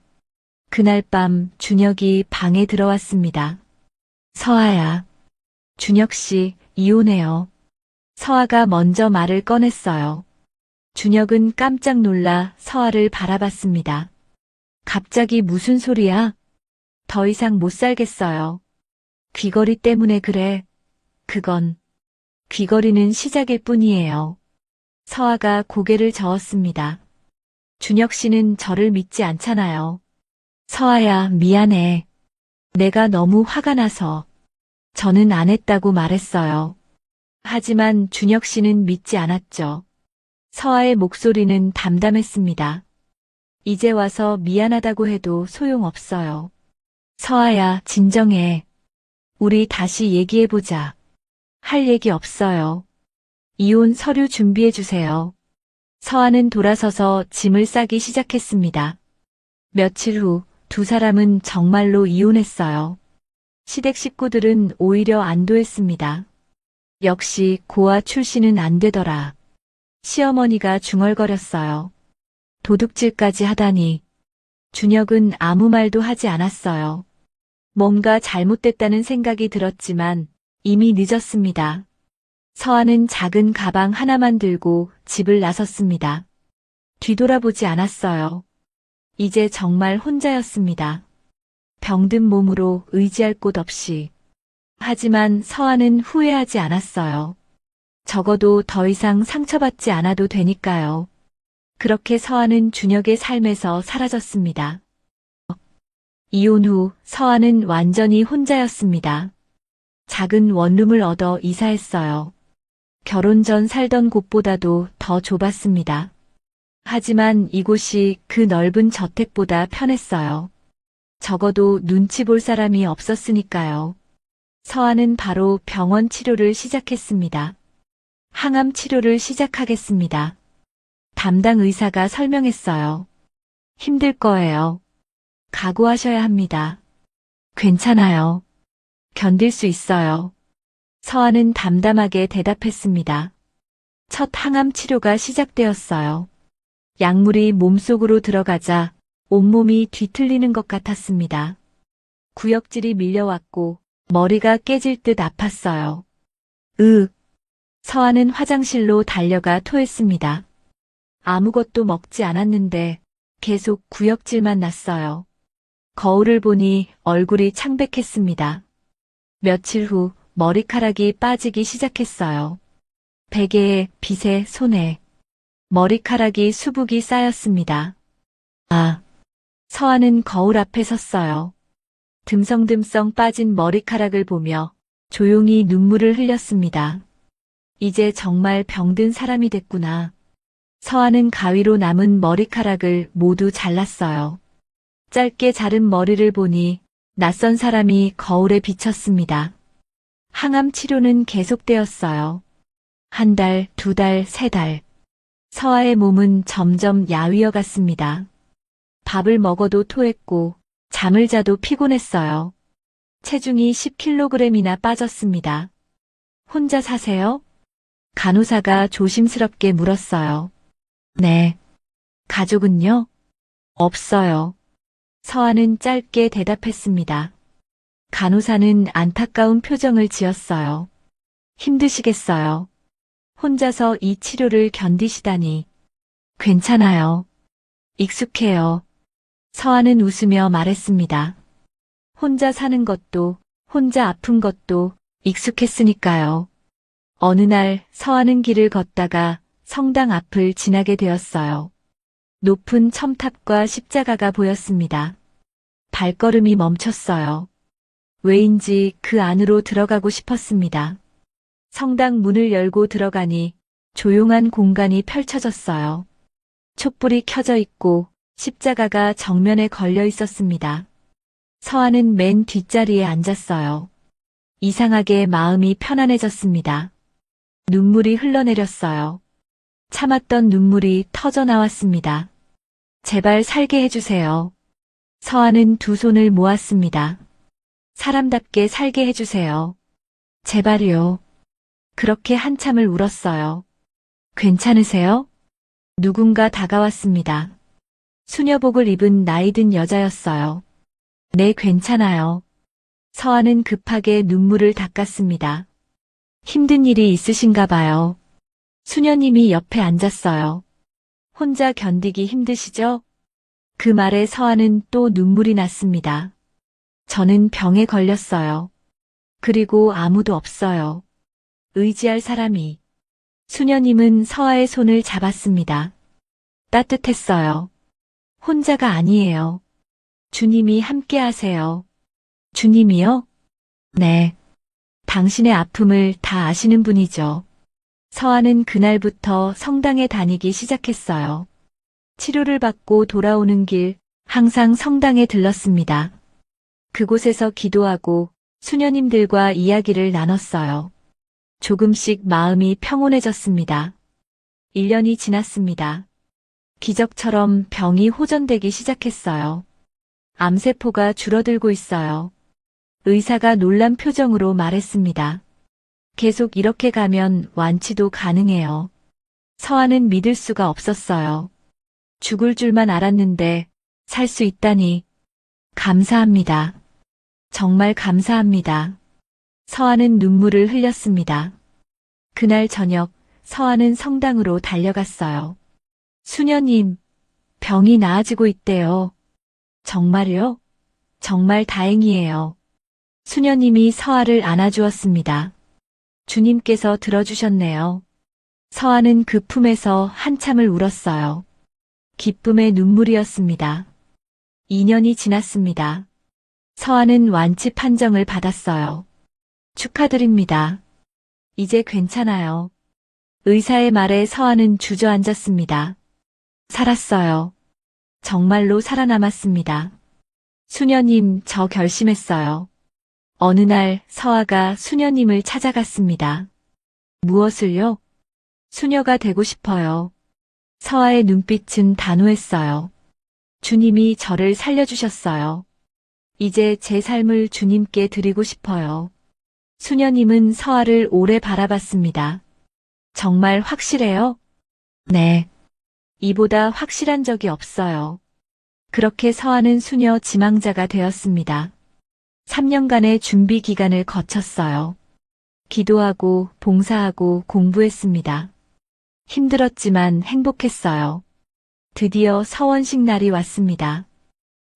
그날 밤 준혁이 방에 들어왔습니다. 서아야. 준혁 씨, 이혼해요. 서아가 먼저 말을 꺼냈어요. 준혁은 깜짝 놀라 서아를 바라봤습니다. 갑자기 무슨 소리야? 더 이상 못 살겠어요. 귀걸이 때문에 그래. 그건 귀걸이는 시작일 뿐이에요. 서아가 고개를 저었습니다. 준혁 씨는 저를 믿지 않잖아요. 서아야, 미안해. 내가 너무 화가 나서. 저는 안 했다고 말했어요. 하지만 준혁 씨는 믿지 않았죠. 서아의 목소리는 담담했습니다. 이제 와서 미안하다고 해도 소용없어요. 서아야, 진정해. 우리 다시 얘기해보자. 할 얘기 없어요. 이혼 서류 준비해주세요. 서아는 돌아서서 짐을 싸기 시작했습니다. 며칠 후 두 사람은 정말로 이혼했어요. 시댁 식구들은 오히려 안도했습니다. 역시 고아 출신은 안 되더라. 시어머니가 중얼거렸어요. 도둑질까지 하다니. 준혁은 아무 말도 하지 않았어요. 뭔가 잘못됐다는 생각이 들었지만 이미 늦었습니다. 서아는 작은 가방 하나만 들고 집을 나섰습니다. 뒤돌아보지 않았어요. 이제 정말 혼자였습니다. 병든 몸으로 의지할 곳 없이. 하지만 서아는 후회하지 않았어요. 적어도 더 이상 상처받지 않아도 되니까요. 그렇게 서아는 준혁의 삶에서 사라졌습니다. 이혼 후 서아는 완전히 혼자였습니다. 작은 원룸을 얻어 이사했어요. 결혼 전 살던 곳보다도 더 좁았습니다. 하지만 이곳이 그 넓은 저택보다 편했어요. 적어도 눈치 볼 사람이 없었으니까요. 서아는 바로 병원 치료를 시작했습니다. 항암 치료를 시작하겠습니다. 담당 의사가 설명했어요. 힘들 거예요. 각오하셔야 합니다. 괜찮아요. 견딜 수 있어요. 서아는 담담하게 대답했습니다. 첫 항암 치료가 시작되었어요. 약물이 몸속으로 들어가자 온몸이 뒤틀리는 것 같았습니다. 구역질이 밀려왔고 머리가 깨질 듯 아팠어요. 서아는 화장실로 달려가 토했습니다. 아무것도 먹지 않았는데 계속 구역질만 났어요. 거울을 보니 얼굴이 창백했습니다. 며칠 후 머리카락이 빠지기 시작했어요. 베개에, 빗에, 손에. 머리카락이 수북이 쌓였습니다. 서아는 거울 앞에 섰어요. 듬성듬성 빠진 머리카락을 보며 조용히 눈물을 흘렸습니다. 이제 정말 병든 사람이 됐구나. 서아는 가위로 남은 머리카락을 모두 잘랐어요. 짧게 자른 머리를 보니 낯선 사람이 거울에 비쳤습니다. 항암 치료는 계속되었어요. 한 달, 두 달, 세 달. 서아의 몸은 점점 야위어 갔습니다. 밥을 먹어도 토했고 잠을 자도 피곤했어요. 체중이 10kg이나 빠졌습니다. 혼자 사세요? 간호사가 조심스럽게 물었어요. 네. 가족은요? 없어요. 서아는 짧게 대답했습니다. 간호사는 안타까운 표정을 지었어요. 힘드시겠어요. 혼자서 이 치료를 견디시다니. 괜찮아요. 익숙해요. 서아는 웃으며 말했습니다. 혼자 사는 것도, 혼자 아픈 것도 익숙했으니까요. 어느 날 서아는 길을 걷다가 성당 앞을 지나게 되었어요. 높은 첨탑과 십자가가 보였습니다. 발걸음이 멈췄어요. 왜인지 그 안으로 들어가고 싶었습니다. 성당 문을 열고 들어가니 조용한 공간이 펼쳐졌어요. 촛불이 켜져 있고 십자가가 정면에 걸려 있었습니다. 서아는 맨 뒷자리에 앉았어요. 이상하게 마음이 편안해졌습니다. 눈물이 흘러내렸어요. 참았던 눈물이 터져 나왔습니다. 제발 살게 해주세요. 서아는 두 손을 모았습니다. 사람답게 살게 해주세요. 제발요. 그렇게 한참을 울었어요. 괜찮으세요? 누군가 다가왔습니다. 수녀복을 입은 나이든 여자였어요. 네, 괜찮아요. 서아는 급하게 눈물을 닦았습니다. 힘든 일이 있으신가 봐요. 수녀님이 옆에 앉았어요. 혼자 견디기 힘드시죠? 그 말에 서아는 또 눈물이 났습니다. 저는 병에 걸렸어요. 그리고 아무도 없어요. 의지할 사람이. 수녀님은 서아의 손을 잡았습니다. 따뜻했어요. 혼자가 아니에요. 주님이 함께 하세요. 주님이요? 네. 당신의 아픔을 다 아시는 분이죠. 서아는 그날부터 성당에 다니기 시작했어요. 치료를 받고 돌아오는 길 항상 성당에 들렀습니다. 그곳에서 기도하고 수녀님들과 이야기를 나눴어요. 조금씩 마음이 평온해졌습니다. 1년이 지났습니다. 기적처럼 병이 호전되기 시작했어요. 암세포가 줄어들고 있어요. 의사가 놀란 표정으로 말했습니다. 계속 이렇게 가면 완치도 가능해요. 서아는 믿을 수가 없었어요. 죽을 줄만 알았는데 살 수 있다니. 감사합니다. 정말 감사합니다. 서아는 눈물을 흘렸습니다. 그날 저녁 서아는 성당으로 달려갔어요. 수녀님, 병이 나아지고 있대요. 정말요? 정말 다행이에요. 수녀님이 서아를 안아주었습니다. 주님께서 들어주셨네요. 서아는 그 품에서 한참을 울었어요. 기쁨의 눈물이었습니다. 2년이 지났습니다. 서아는 완치 판정을 받았어요. 축하드립니다. 이제 괜찮아요. 의사의 말에 서아는 주저앉았습니다. 살았어요. 정말로 살아남았습니다. 수녀님, 저 결심했어요. 어느 날 서아가 수녀님을 찾아갔습니다. 무엇을요? 수녀가 되고 싶어요. 서아의 눈빛은 단호했어요. 주님이 저를 살려주셨어요. 이제 제 삶을 주님께 드리고 싶어요. 수녀님은 서아를 오래 바라봤습니다. 정말 확실해요? 네. 이보다 확실한 적이 없어요. 그렇게 서아는 수녀 지망자가 되었습니다. 3년간의 준비 기간을 거쳤어요. 기도하고 봉사하고 공부했습니다. 힘들었지만 행복했어요. 드디어 서원식 날이 왔습니다.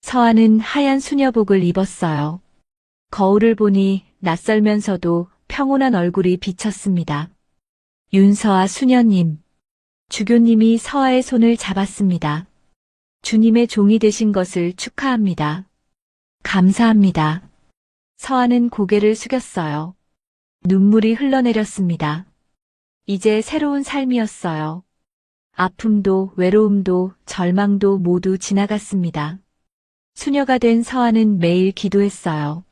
서아는 하얀 수녀복을 입었어요. 거울을 보니 낯설면서도 평온한 얼굴이 비쳤습니다. 윤서아 수녀님, 주교님이 서아의 손을 잡았습니다. 주님의 종이 되신 것을 축하합니다. 감사합니다. 서아는 고개를 숙였어요. 눈물이 흘러내렸습니다. 이제 새로운 삶이었어요. 아픔도 외로움도 절망도 모두 지나갔습니다. 수녀가 된 서아는 매일 기도했어요.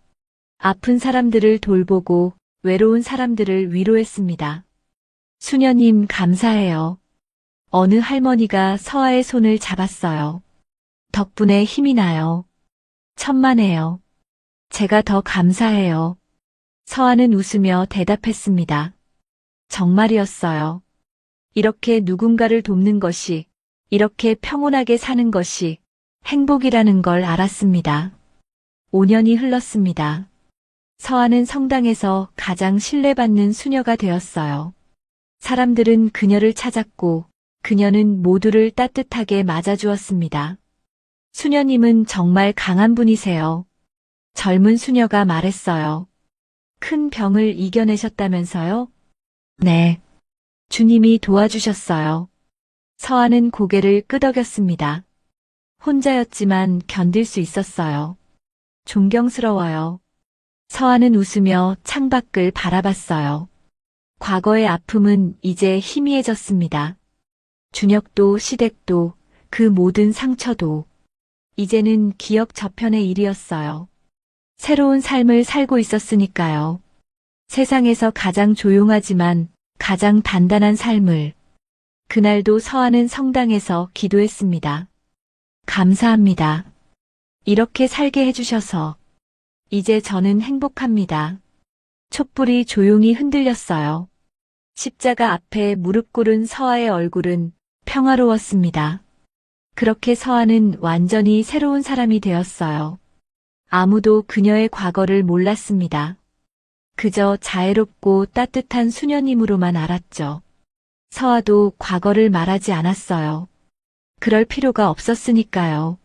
아픈 사람들을 돌보고 외로운 사람들을 위로했습니다. 수녀님 감사해요. 어느 할머니가 서아의 손을 잡았어요. 덕분에 힘이 나요. 천만에요. 제가 더 감사해요. 서아는 웃으며 대답했습니다. 정말이었어요. 이렇게 누군가를 돕는 것이, 이렇게 평온하게 사는 것이 행복이라는 걸 알았습니다. 5년이 흘렀습니다. 서아는 성당에서 가장 신뢰받는 수녀가 되었어요. 사람들은 그녀를 찾았고 그녀는 모두를 따뜻하게 맞아주었습니다. 수녀님은 정말 강한 분이세요. 젊은 수녀가 말했어요. 큰 병을 이겨내셨다면서요? 네. 주님이 도와주셨어요. 서아는 고개를 끄덕였습니다. 혼자였지만 견딜 수 있었어요. 존경스러워요. 서아는 웃으며 창밖을 바라봤어요. 과거의 아픔은 이제 희미해졌습니다. 준혁도 시댁도 그 모든 상처도 이제는 기억 저편의 일이었어요. 새로운 삶을 살고 있었으니까요. 세상에서 가장 조용하지만 가장 단단한 삶을. 그날도 서아는 성당에서 기도했습니다. 감사합니다. 이렇게 살게 해주셔서. 이제 저는 행복합니다. 촛불이 조용히 흔들렸어요. 십자가 앞에 무릎 꿇은 서아의 얼굴은 평화로웠습니다. 그렇게 서아는 완전히 새로운 사람이 되었어요. 아무도 그녀의 과거를 몰랐습니다. 그저 자애롭고 따뜻한 수녀님으로만 알았죠. 서아도 과거를 말하지 않았어요. 그럴 필요가 없었으니까요.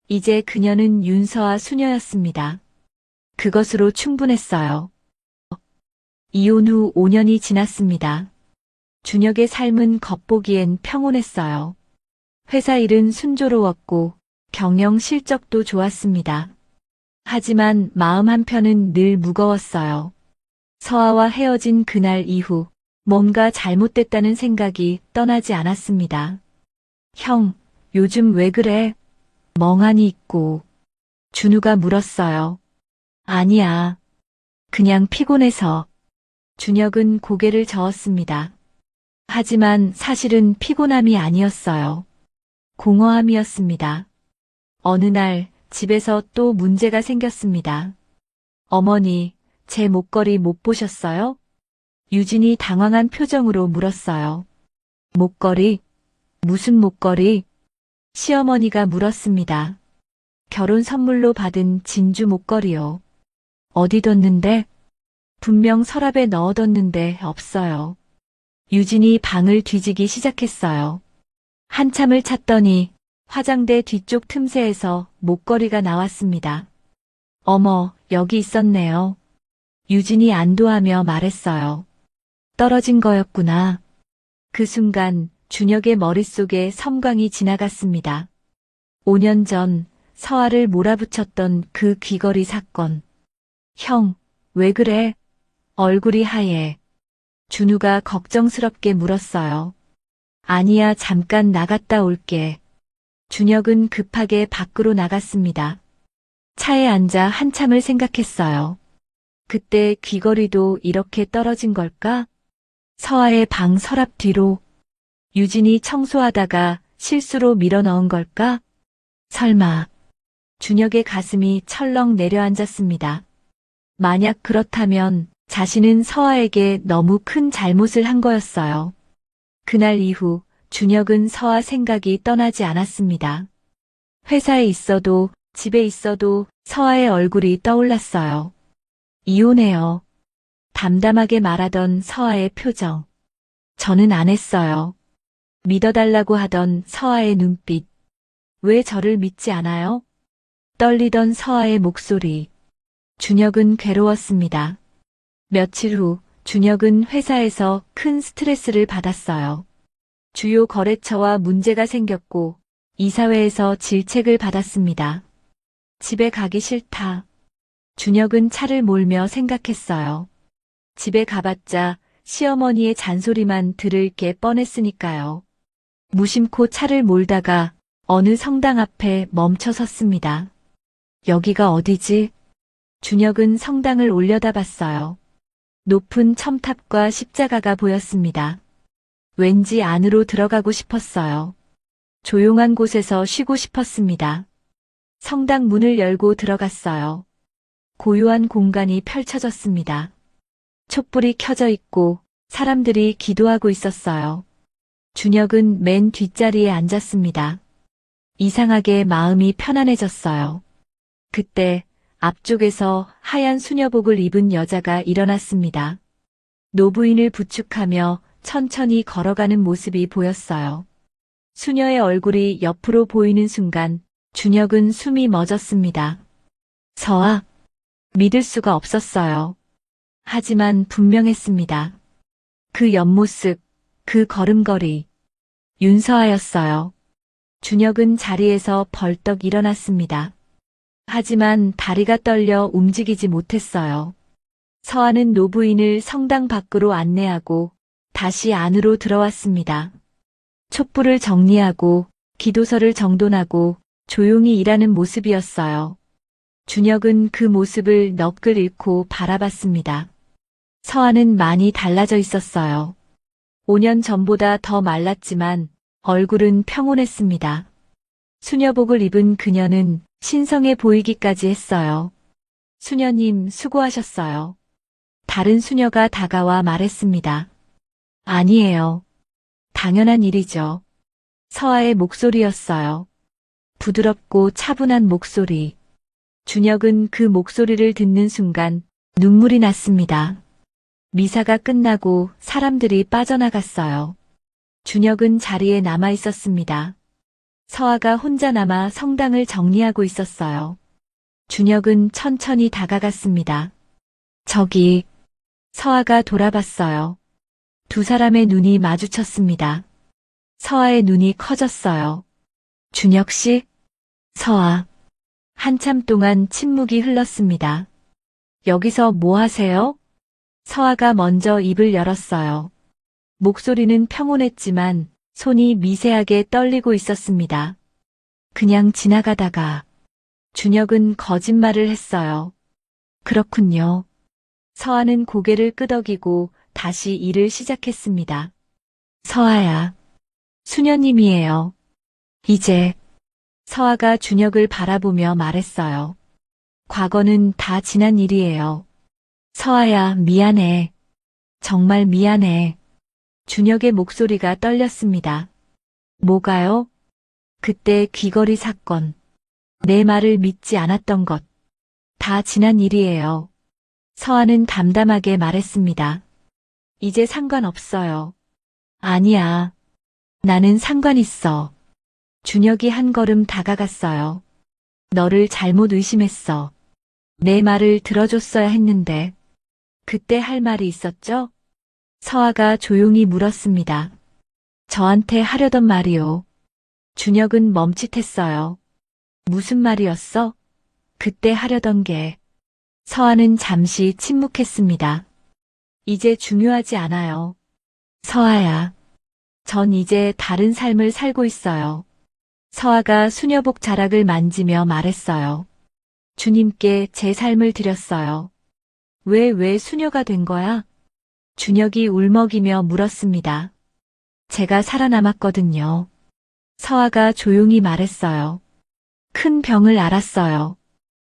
이제 그녀는 윤서아 수녀였습니다. 그것으로 충분했어요. 이혼 후 5년이 지났습니다. 준혁의 삶은 겉보기엔 평온했어요. 회사 일은 순조로웠고 경영 실적도 좋았습니다. 하지만 마음 한편은 늘 무거웠어요. 서아와 헤어진 그날 이후 뭔가 잘못됐다는 생각이 떠나지 않았습니다. 형, 요즘 왜 그래? 멍하니 있고. 준우가 물었어요. 아니야. 그냥 피곤해서. 준혁은 고개를 저었습니다. 하지만 사실은 피곤함이 아니었어요. 공허함이었습니다. 어느 날 집에서 또 문제가 생겼습니다. 어머니, 제 목걸이 못 보셨어요? 유진이 당황한 표정으로 물었어요. 목걸이? 무슨 목걸이? 시어머니가 물었습니다. 결혼 선물로 받은 진주 목걸이요. 어디 뒀는데? 분명 서랍에 넣어뒀는데 없어요. 유진이 방을 뒤지기 시작했어요. 한참을 찾더니 화장대 뒤쪽 틈새에서 목걸이가 나왔습니다. 어머, 여기 있었네요. 유진이 안도하며 말했어요. 떨어진 거였구나. 그 순간 준혁의 머릿속에 섬광이 지나갔습니다. 5년 전 서아를 몰아붙였던 그 귀걸이 사건. 형, 왜 그래? 얼굴이 하얘. 준우가 걱정스럽게 물었어요. 아니야, 잠깐 나갔다 올게. 준혁은 급하게 밖으로 나갔습니다. 차에 앉아 한참을 생각했어요. 그때 귀걸이도 이렇게 떨어진 걸까? 서아의 방 서랍 뒤로. 유진이 청소하다가 실수로 밀어 넣은 걸까? 설마. 준혁의 가슴이 철렁 내려앉았습니다. 만약 그렇다면 자신은 서아에게 너무 큰 잘못을 한 거였어요. 그날 이후 준혁은 서아 생각이 떠나지 않았습니다. 회사에 있어도 집에 있어도 서아의 얼굴이 떠올랐어요. 이혼해요. 담담하게 말하던 서아의 표정. 저는 안 했어요. 믿어달라고 하던 서아의 눈빛. 왜 저를 믿지 않아요? 떨리던 서아의 목소리. 준혁은 괴로웠습니다. 며칠 후 준혁은 회사에서 큰 스트레스를 받았어요. 주요 거래처와 문제가 생겼고 이사회에서 질책을 받았습니다. 집에 가기 싫다. 준혁은 차를 몰며 생각했어요. 집에 가봤자 시어머니의 잔소리만 들을 게 뻔했으니까요. 무심코 차를 몰다가 어느 성당 앞에 멈춰 섰습니다. 여기가 어디지? 준혁은 성당을 올려다봤어요. 높은 첨탑과 십자가가 보였습니다. 왠지 안으로 들어가고 싶었어요. 조용한 곳에서 쉬고 싶었습니다. 성당 문을 열고 들어갔어요. 고요한 공간이 펼쳐졌습니다. 촛불이 켜져 있고 사람들이 기도하고 있었어요. 준혁은 맨 뒷자리에 앉았습니다. 이상하게 마음이 편안해졌어요. 그때 앞쪽에서 하얀 수녀복을 입은 여자가 일어났습니다. 노부인을 부축하며 천천히 걸어가는 모습이 보였어요. 수녀의 얼굴이 옆으로 보이는 순간 준혁은 숨이 멎었습니다. 서아, 믿을 수가 없었어요. 하지만 분명했습니다. 그 옆모습, 그 걸음걸이, 윤서아였어요. 준혁은 자리에서 벌떡 일어났습니다. 하지만 다리가 떨려 움직이지 못했어요. 서아는 노부인을 성당 밖으로 안내하고 다시 안으로 들어왔습니다. 촛불을 정리하고 기도서를 정돈하고 조용히 일하는 모습이었어요. 준혁은 그 모습을 넋을 잃고 바라봤습니다. 서아는 많이 달라져 있었어요. 5년 전보다 더 말랐지만 얼굴은 평온했습니다. 수녀복을 입은 그녀는 신성해 보이기까지 했어요. 수녀님 수고하셨어요. 다른 수녀가 다가와 말했습니다. 아니에요. 당연한 일이죠. 서아의 목소리였어요. 부드럽고 차분한 목소리. 준혁은 그 목소리를 듣는 순간 눈물이 났습니다. 미사가 끝나고 사람들이 빠져나갔어요. 준혁은 자리에 남아 있었습니다. 서아가 혼자 남아 성당을 정리하고 있었어요. 준혁은 천천히 다가갔습니다. 저기, 서아가 돌아봤어요. 두 사람의 눈이 마주쳤습니다. 서아의 눈이 커졌어요. 준혁 씨? 서아. 한참 동안 침묵이 흘렀습니다. 여기서 뭐 하세요? 서아가 먼저 입을 열었어요. 목소리는 평온했지만 손이 미세하게 떨리고 있었습니다. 그냥 지나가다가. 준혁은 거짓말을 했어요. 그렇군요. 서아는 고개를 끄덕이고 다시 일을 시작했습니다. 서아야. 수녀님이에요. 이제. 서아가 준혁을 바라보며 말했어요. 과거는 다 지난 일이에요. 서아야, 미안해. 정말 미안해. 준혁의 목소리가 떨렸습니다. 뭐가요? 그때 귀걸이 사건. 내 말을 믿지 않았던 것. 다 지난 일이에요. 서아는 담담하게 말했습니다. 이제 상관없어요. 아니야. 나는 상관 있어. 준혁이 한 걸음 다가갔어요. 너를 잘못 의심했어. 내 말을 들어줬어야 했는데. 그때 할 말이 있었죠? 서아가 조용히 물었습니다. 저한테 하려던 말이요. 준혁은 멈칫했어요. 무슨 말이었어? 그때 하려던 게. 서아는 잠시 침묵했습니다. 이제 중요하지 않아요. 서아야. 전 이제 다른 삶을 살고 있어요. 서아가 수녀복 자락을 만지며 말했어요. 주님께 제 삶을 드렸어요. 왜 수녀가 된 거야? 준혁이 울먹이며 물었습니다. 제가 살아남았거든요. 서아가 조용히 말했어요. 큰 병을 앓았어요.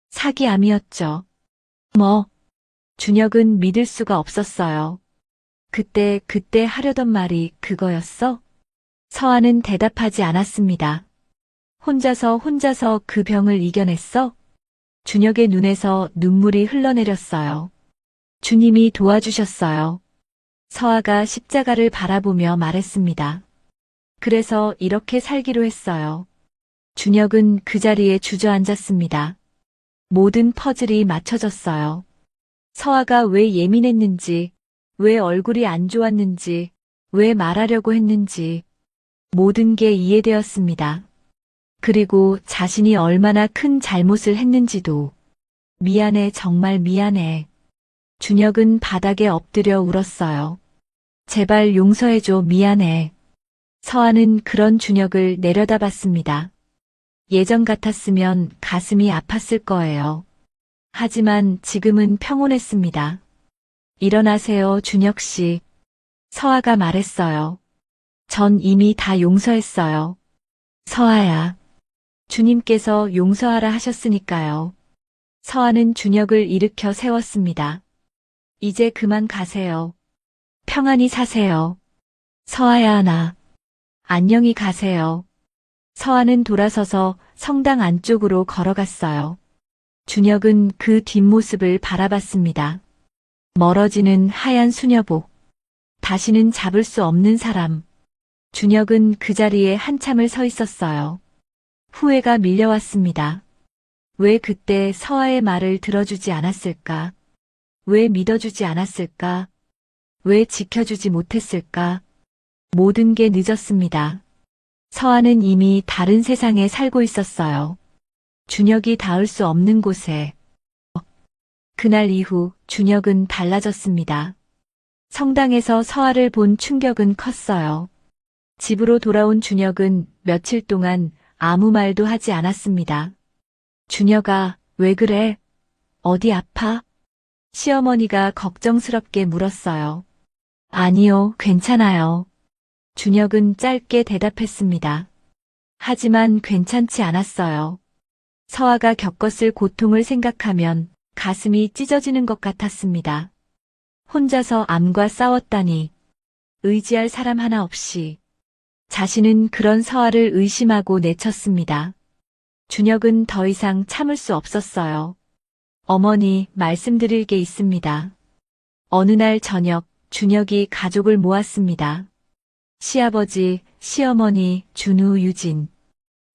사기암이었죠. 뭐? 준혁은 믿을 수가 없었어요. 그때 하려던 말이 그거였어? 서아는 대답하지 않았습니다. 혼자서 그 병을 이겨냈어? 준혁의 눈에서 눈물이 흘러내렸어요. 주님이 도와주셨어요. 서아가 십자가를 바라보며 말했습니다. 그래서 이렇게 살기로 했어요. 준혁은 그 자리에 주저앉았습니다. 모든 퍼즐이 맞춰졌어요. 서아가 왜 예민했는지, 왜 얼굴이 안 좋았는지, 왜 말하려고 했는지, 모든 게 이해되었습니다. 그리고 자신이 얼마나 큰 잘못을 했는지도. 미안해, 정말 미안해. 준혁은 바닥에 엎드려 울었어요. 제발 용서해줘, 미안해. 서아는 그런 준혁을 내려다봤습니다. 예전 같았으면 가슴이 아팠을 거예요. 하지만 지금은 평온했습니다. 일어나세요, 준혁 씨. 서아가 말했어요. 전 이미 다 용서했어요. 서아야. 주님께서 용서하라 하셨으니까요. 서아는 준혁을 일으켜 세웠습니다. 이제 그만 가세요. 평안히 사세요. 서아야 나. 안녕히 가세요. 서아는 돌아서서 성당 안쪽으로 걸어갔어요. 준혁은 그 뒷모습을 바라봤습니다. 멀어지는 하얀 수녀복. 다시는 잡을 수 없는 사람. 준혁은 그 자리에 한참을 서 있었어요. 후회가 밀려왔습니다. 왜 그때 서아의 말을 들어주지 않았을까? 왜 믿어주지 않았을까? 왜 지켜주지 못했을까? 모든 게 늦었습니다. 서아는 이미 다른 세상에 살고 있었어요. 준혁이 닿을 수 없는 곳에. 그날 이후 준혁은 달라졌습니다. 성당에서 서아를 본 충격은 컸어요. 집으로 돌아온 준혁은 며칠 동안 아무 말도 하지 않았습니다. 준혁아, 왜 그래? 어디 아파? 시어머니가 걱정스럽게 물었어요. 아니요, 괜찮아요. 준혁은 짧게 대답했습니다. 하지만 괜찮지 않았어요. 서아가 겪었을 고통을 생각하면 가슴이 찢어지는 것 같았습니다. 혼자서 암과 싸웠다니. 의지할 사람 하나 없이. 자신은 그런 서아를 의심하고 내쳤습니다. 준혁은 더 이상 참을 수 없었어요. 어머니, 말씀드릴 게 있습니다. 어느 날 저녁, 준혁이 가족을 모았습니다. 시아버지, 시어머니, 준우, 유진.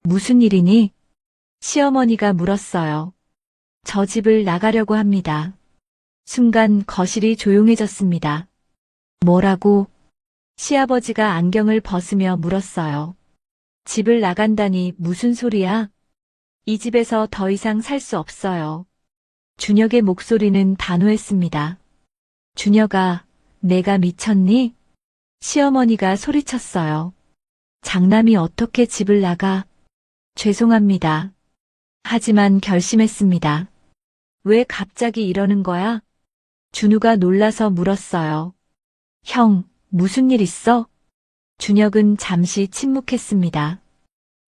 무슨 일이니? 시어머니가 물었어요. 저 집을 나가려고 합니다. 순간 거실이 조용해졌습니다. 뭐라고? 시아버지가 안경을 벗으며 물었어요. 집을 나간다니 무슨 소리야? 이 집에서 더 이상 살 수 없어요. 준혁의 목소리는 단호했습니다. 준혁아, 내가 미쳤니? 시어머니가 소리쳤어요. 장남이 어떻게 집을 나가? 죄송합니다. 하지만 결심했습니다. 왜 갑자기 이러는 거야? 준우가 놀라서 물었어요. 형, 무슨 일 있어? 준혁은 잠시 침묵했습니다.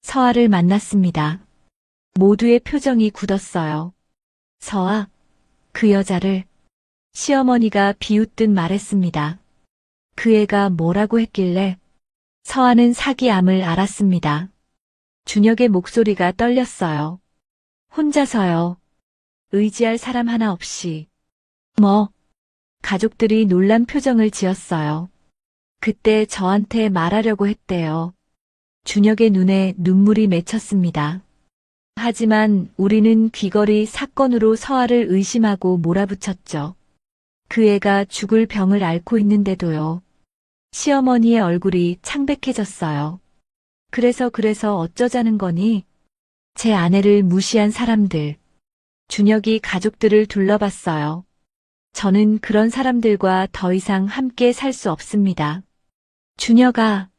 서아를 만났습니다. 모두의 표정이 굳었어요. 서아, 그 여자를. 시어머니가 비웃듯 말했습니다. 그 애가 뭐라고 했길래? 서아는 사기암을 알았습니다. 준혁의 목소리가 떨렸어요. 혼자서요. 의지할 사람 하나 없이. 뭐? 가족들이 놀란 표정을 지었어요. 그때 저한테 말하려고 했대요. 준혁의 눈에 눈물이 맺혔습니다. 하지만 우리는 귀걸이 사건으로 서아를 의심하고 몰아붙였죠. 그 애가 죽을 병을 앓고 있는데도요. 시어머니의 얼굴이 창백해졌어요. 그래서 어쩌자는 거니? 제 아내를 무시한 사람들. 준혁이 가족들을 둘러봤어요. 저는 그런 사람들과 더 이상 함께 살 수 없습니다. 준혁아,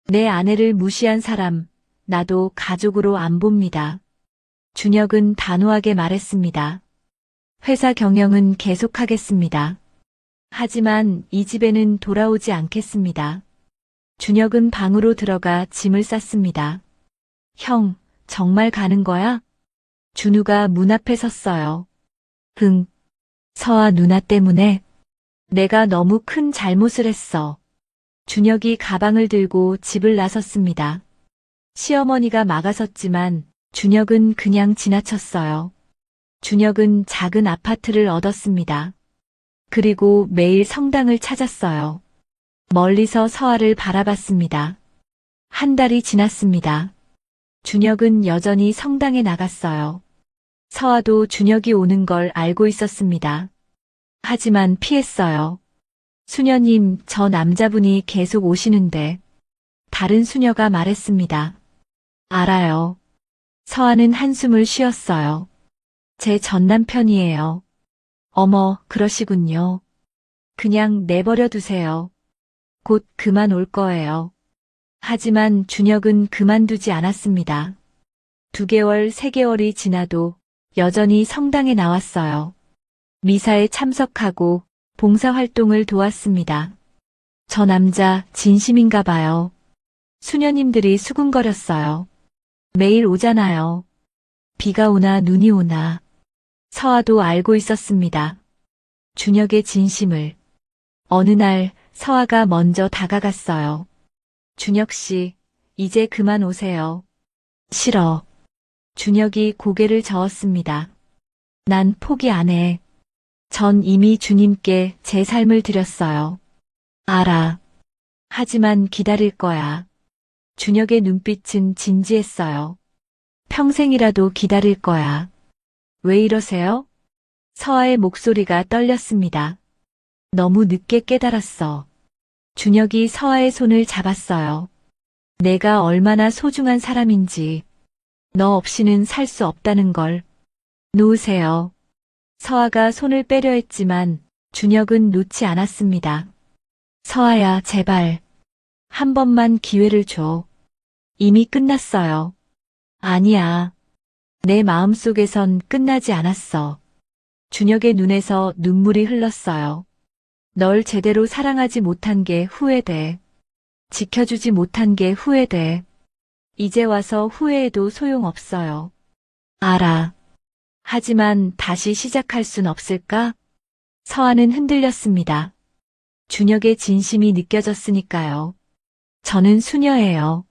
내 아내를 무시한 사람, 나도 가족으로 안 봅니다. 준혁은 단호하게 말했습니다. 회사 경영은 계속하겠습니다. 하지만 이 집에는 돌아오지 않겠습니다. 준혁은 방으로 들어가 짐을 쌌습니다. 형, 정말 가는 거야? 준우가 문 앞에 섰어요. 응. 서아 누나 때문에 내가 너무 큰 잘못을 했어. 준혁이 가방을 들고 집을 나섰습니다. 시어머니가 막아섰지만 준혁은 그냥 지나쳤어요. 준혁은 작은 아파트를 얻었습니다. 그리고 매일 성당을 찾았어요. 멀리서 서아를 바라봤습니다. 한 달이 지났습니다. 준혁은 여전히 성당에 나갔어요. 서아도 준혁이 오는 걸 알고 있었습니다. 하지만 피했어요. 수녀님, 저 남자분이 계속 오시는데. 다른 수녀가 말했습니다. 알아요. 서아는 한숨을 쉬었어요. 제 전남편이에요. 어머, 그러시군요. 그냥 내버려 두세요. 곧 그만 올 거예요. 하지만 준혁은 그만두지 않았습니다. 2개월, 3개월이 지나도 여전히 성당에 나왔어요. 미사에 참석하고 봉사활동을 도왔습니다. 저 남자 진심인가 봐요. 수녀님들이 수군거렸어요. 매일 오잖아요. 비가 오나 눈이 오나. 서아도 알고 있었습니다. 준혁의 진심을. 어느 날 서아가 먼저 다가갔어요. 준혁 씨, 이제 그만 오세요. 싫어. 준혁이 고개를 저었습니다. 난 포기 안 해. 전 이미 주님께 제 삶을 드렸어요. 알아. 하지만 기다릴 거야. 준혁의 눈빛은 진지했어요. 평생이라도 기다릴 거야. 왜 이러세요? 서아의 목소리가 떨렸습니다. 너무 늦게 깨달았어. 준혁이 서아의 손을 잡았어요. 내가 얼마나 소중한 사람인지, 너 없이는 살 수 없다는 걸. 놓으세요. 서아가 손을 빼려 했지만 준혁은 놓지 않았습니다. 서아야, 제발. 한 번만 기회를 줘. 이미 끝났어요. 아니야. 내 마음속에선 끝나지 않았어. 준혁의 눈에서 눈물이 흘렀어요. 널 제대로 사랑하지 못한 게 후회돼. 지켜주지 못한 게 후회돼. 이제 와서 후회해도 소용없어요. 알아. 하지만 다시 시작할 순 없을까? 서아는 흔들렸습니다. 준혁의 진심이 느껴졌으니까요. 저는 수녀예요.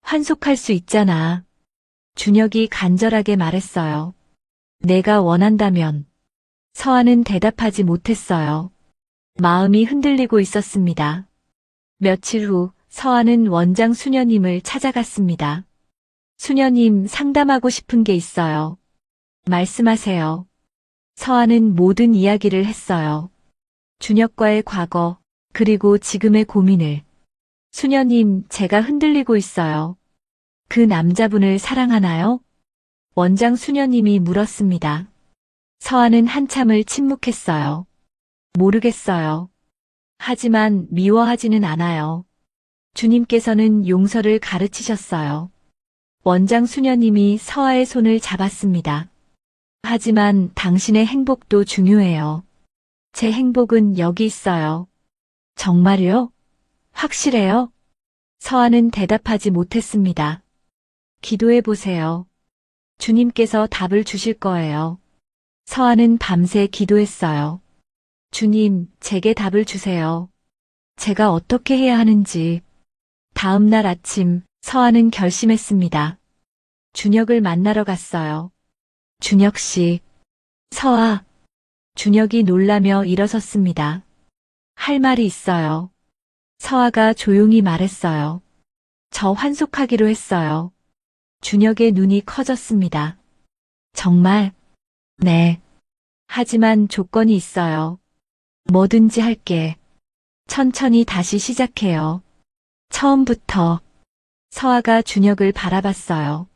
환속할 수 있잖아. 준혁이 간절하게 말했어요. 내가 원한다면. 서아는 대답하지 못했어요. 마음이 흔들리고 있었습니다. 며칠 후 서아는 원장 수녀님을 찾아갔습니다. 수녀님, 상담하고 싶은 게 있어요. 말씀하세요. 서아는 모든 이야기를 했어요. 준혁과의 과거, 그리고 지금의 고민을. 수녀님, 제가 흔들리고 있어요. 그 남자분을 사랑하나요? 원장 수녀님이 물었습니다. 서아는 한참을 침묵했어요. 모르겠어요. 하지만 미워하지는 않아요. 주님께서는 용서를 가르치셨어요. 원장 수녀님이 서아의 손을 잡았습니다. 하지만 당신의 행복도 중요해요. 제 행복은 여기 있어요. 정말요? 확실해요? 서아는 대답하지 못했습니다. 기도해 보세요. 주님께서 답을 주실 거예요. 서아는 밤새 기도했어요. 주님, 제게 답을 주세요. 제가 어떻게 해야 하는지. 다음 날 아침, 서아는 결심했습니다. 준혁을 만나러 갔어요. 준혁 씨. 서아. 준혁이 놀라며 일어섰습니다. 할 말이 있어요. 서아가 조용히 말했어요. 저 환속하기로 했어요. 준혁의 눈이 커졌습니다. 정말? 네. 하지만 조건이 있어요. 뭐든지 할게. 천천히 다시 시작해요. 처음부터. 서아가 준혁을 바라봤어요.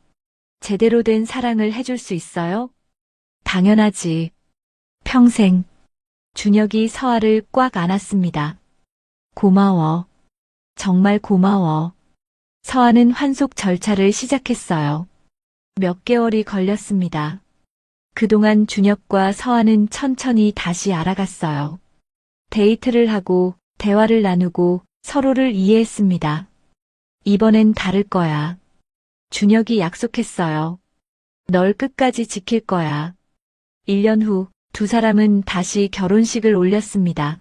제대로 된 사랑을 해줄 수 있어요? 당연하지. 평생. 준혁이 서아를 꽉 안았습니다. 고마워. 정말 고마워. 서아는 환속 절차를 시작했어요. 몇 개월이 걸렸습니다. 그동안 준혁과 서아는 천천히 다시 알아갔어요. 데이트를 하고 대화를 나누고 서로를 이해했습니다. 이번엔 다를 거야. 준혁이 약속했어요. 널 끝까지 지킬 거야. 1년 후 두 사람은 다시 결혼식을 올렸습니다.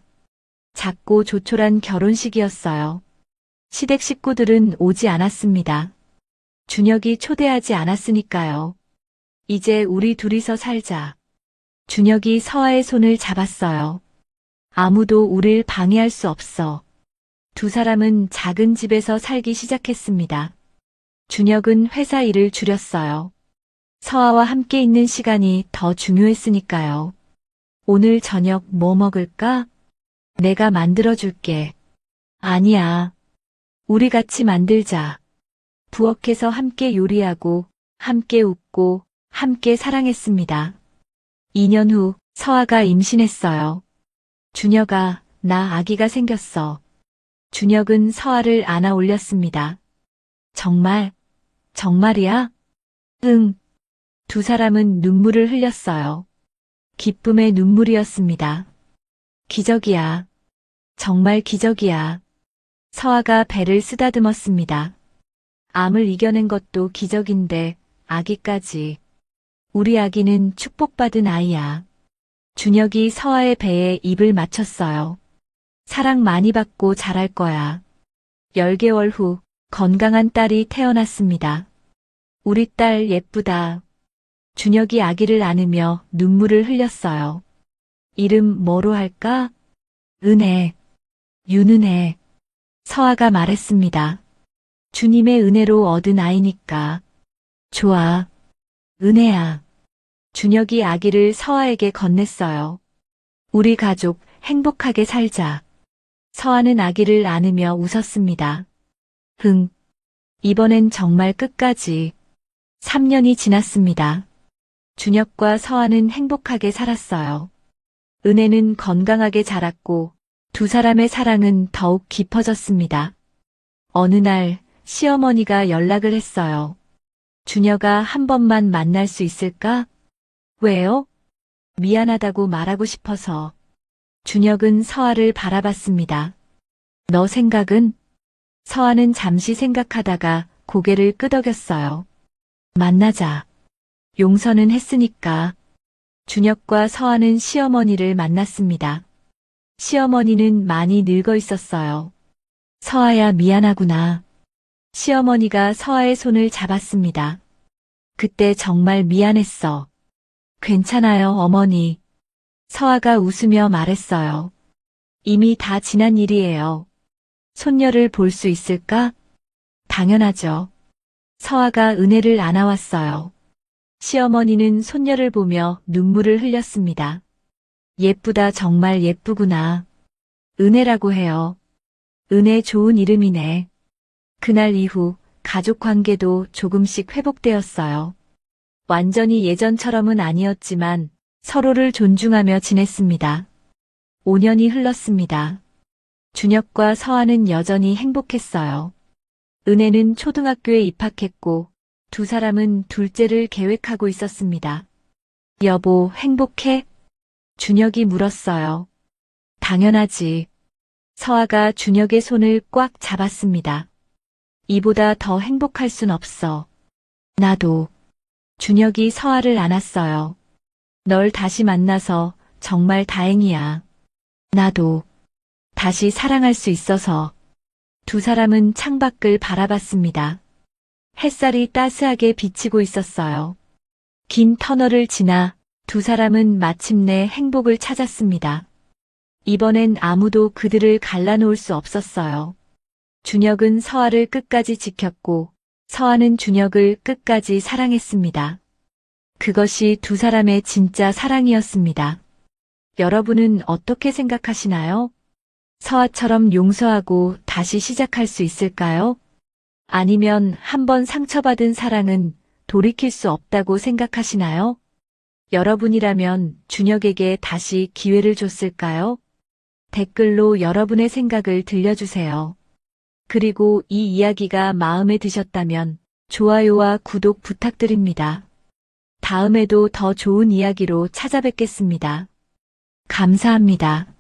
작고 조촐한 결혼식이었어요. 시댁 식구들은 오지 않았습니다. 준혁이 초대하지 않았으니까요. 이제 우리 둘이서 살자. 준혁이 서아의 손을 잡았어요. 아무도 우릴 방해할 수 없어. 두 사람은 작은 집에서 살기 시작했습니다. 준혁은 회사 일을 줄였어요. 서아와 함께 있는 시간이 더 중요했으니까요. 오늘 저녁 뭐 먹을까? 내가 만들어줄게. 아니야. 우리 같이 만들자. 부엌에서 함께 요리하고, 함께 웃고, 함께 사랑했습니다. 2년 후 서아가 임신했어요. 준혁아, 나 아기가 생겼어. 준혁은 서아를 안아 올렸습니다. 정말? 정말이야? 응. 두 사람은 눈물을 흘렸어요. 기쁨의 눈물이었습니다. 기적이야. 정말 기적이야. 서아가 배를 쓰다듬었습니다. 암을 이겨낸 것도 기적인데 아기까지. 우리 아기는 축복받은 아이야. 준혁이 서아의 배에 입을 맞췄어요. 사랑 많이 받고 자랄 거야. 10개월 후 건강한 딸이 태어났습니다. 우리 딸 예쁘다. 준혁이 아기를 안으며 눈물을 흘렸어요. 이름 뭐로 할까? 은혜, 윤은혜. 서아가 말했습니다. 주님의 은혜로 얻은 아이니까. 좋아. 은혜야. 준혁이 아기를 서아에게 건넸어요. 우리 가족 행복하게 살자. 서아는 아기를 안으며 웃었습니다. 이번엔 정말 끝까지. 3년이 지났습니다. 준혁과 서아는 행복하게 살았어요. 은혜는 건강하게 자랐고 두 사람의 사랑은 더욱 깊어졌습니다. 어느 날 시어머니가 연락을 했어요. 준혁아, 한 번만 만날 수 있을까? 왜요? 미안하다고 말하고 싶어서. 준혁은 서아를 바라봤습니다. 너 생각은? 서아는 잠시 생각하다가 고개를 끄덕였어요. 만나자. 용서는 했으니까. 준혁과 서아는 시어머니를 만났습니다. 시어머니는 많이 늙어 있었어요. 서아야, 미안하구나. 시어머니가 서아의 손을 잡았습니다. 그때 정말 미안했어. 괜찮아요, 어머니. 서아가 웃으며 말했어요. 이미 다 지난 일이에요. 손녀를 볼 수 있을까? 당연하죠. 서아가 은혜를 안아왔어요. 시어머니는 손녀를 보며 눈물을 흘렸습니다. 예쁘다, 정말 예쁘구나. 은혜라고 해요. 은혜, 좋은 이름이네. 그날 이후 가족 관계도 조금씩 회복되었어요. 완전히 예전처럼은 아니었지만 서로를 존중하며 지냈습니다. 5년이 흘렀습니다. 준혁과 서아는 여전히 행복했어요. 은혜는 초등학교에 입학했고 두 사람은 둘째를 계획하고 있었습니다. 여보, 행복해? 준혁이 물었어요. 당연하지. 서아가 준혁의 손을 꽉 잡았습니다. 이보다 더 행복할 순 없어. 나도. 준혁이 서아를 안았어요. 널 다시 만나서 정말 다행이야. 나도. 다시 사랑할 수 있어서. 두 사람은 창밖을 바라봤습니다. 햇살이 따스하게 비치고 있었어요. 긴 터널을 지나 두 사람은 마침내 행복을 찾았습니다. 이번엔 아무도 그들을 갈라놓을 수 없었어요. 준혁은 서아를 끝까지 지켰고 서아는 준혁을 끝까지 사랑했습니다. 그것이 두 사람의 진짜 사랑이었습니다. 여러분은 어떻게 생각하시나요? 서아처럼 용서하고 다시 시작할 수 있을까요? 아니면 한번 상처받은 사랑은 돌이킬 수 없다고 생각하시나요? 여러분이라면 준혁에게 다시 기회를 줬을까요? 댓글로 여러분의 생각을 들려주세요. 그리고 이 이야기가 마음에 드셨다면 좋아요와 구독 부탁드립니다. 다음에도 더 좋은 이야기로 찾아뵙겠습니다. 감사합니다.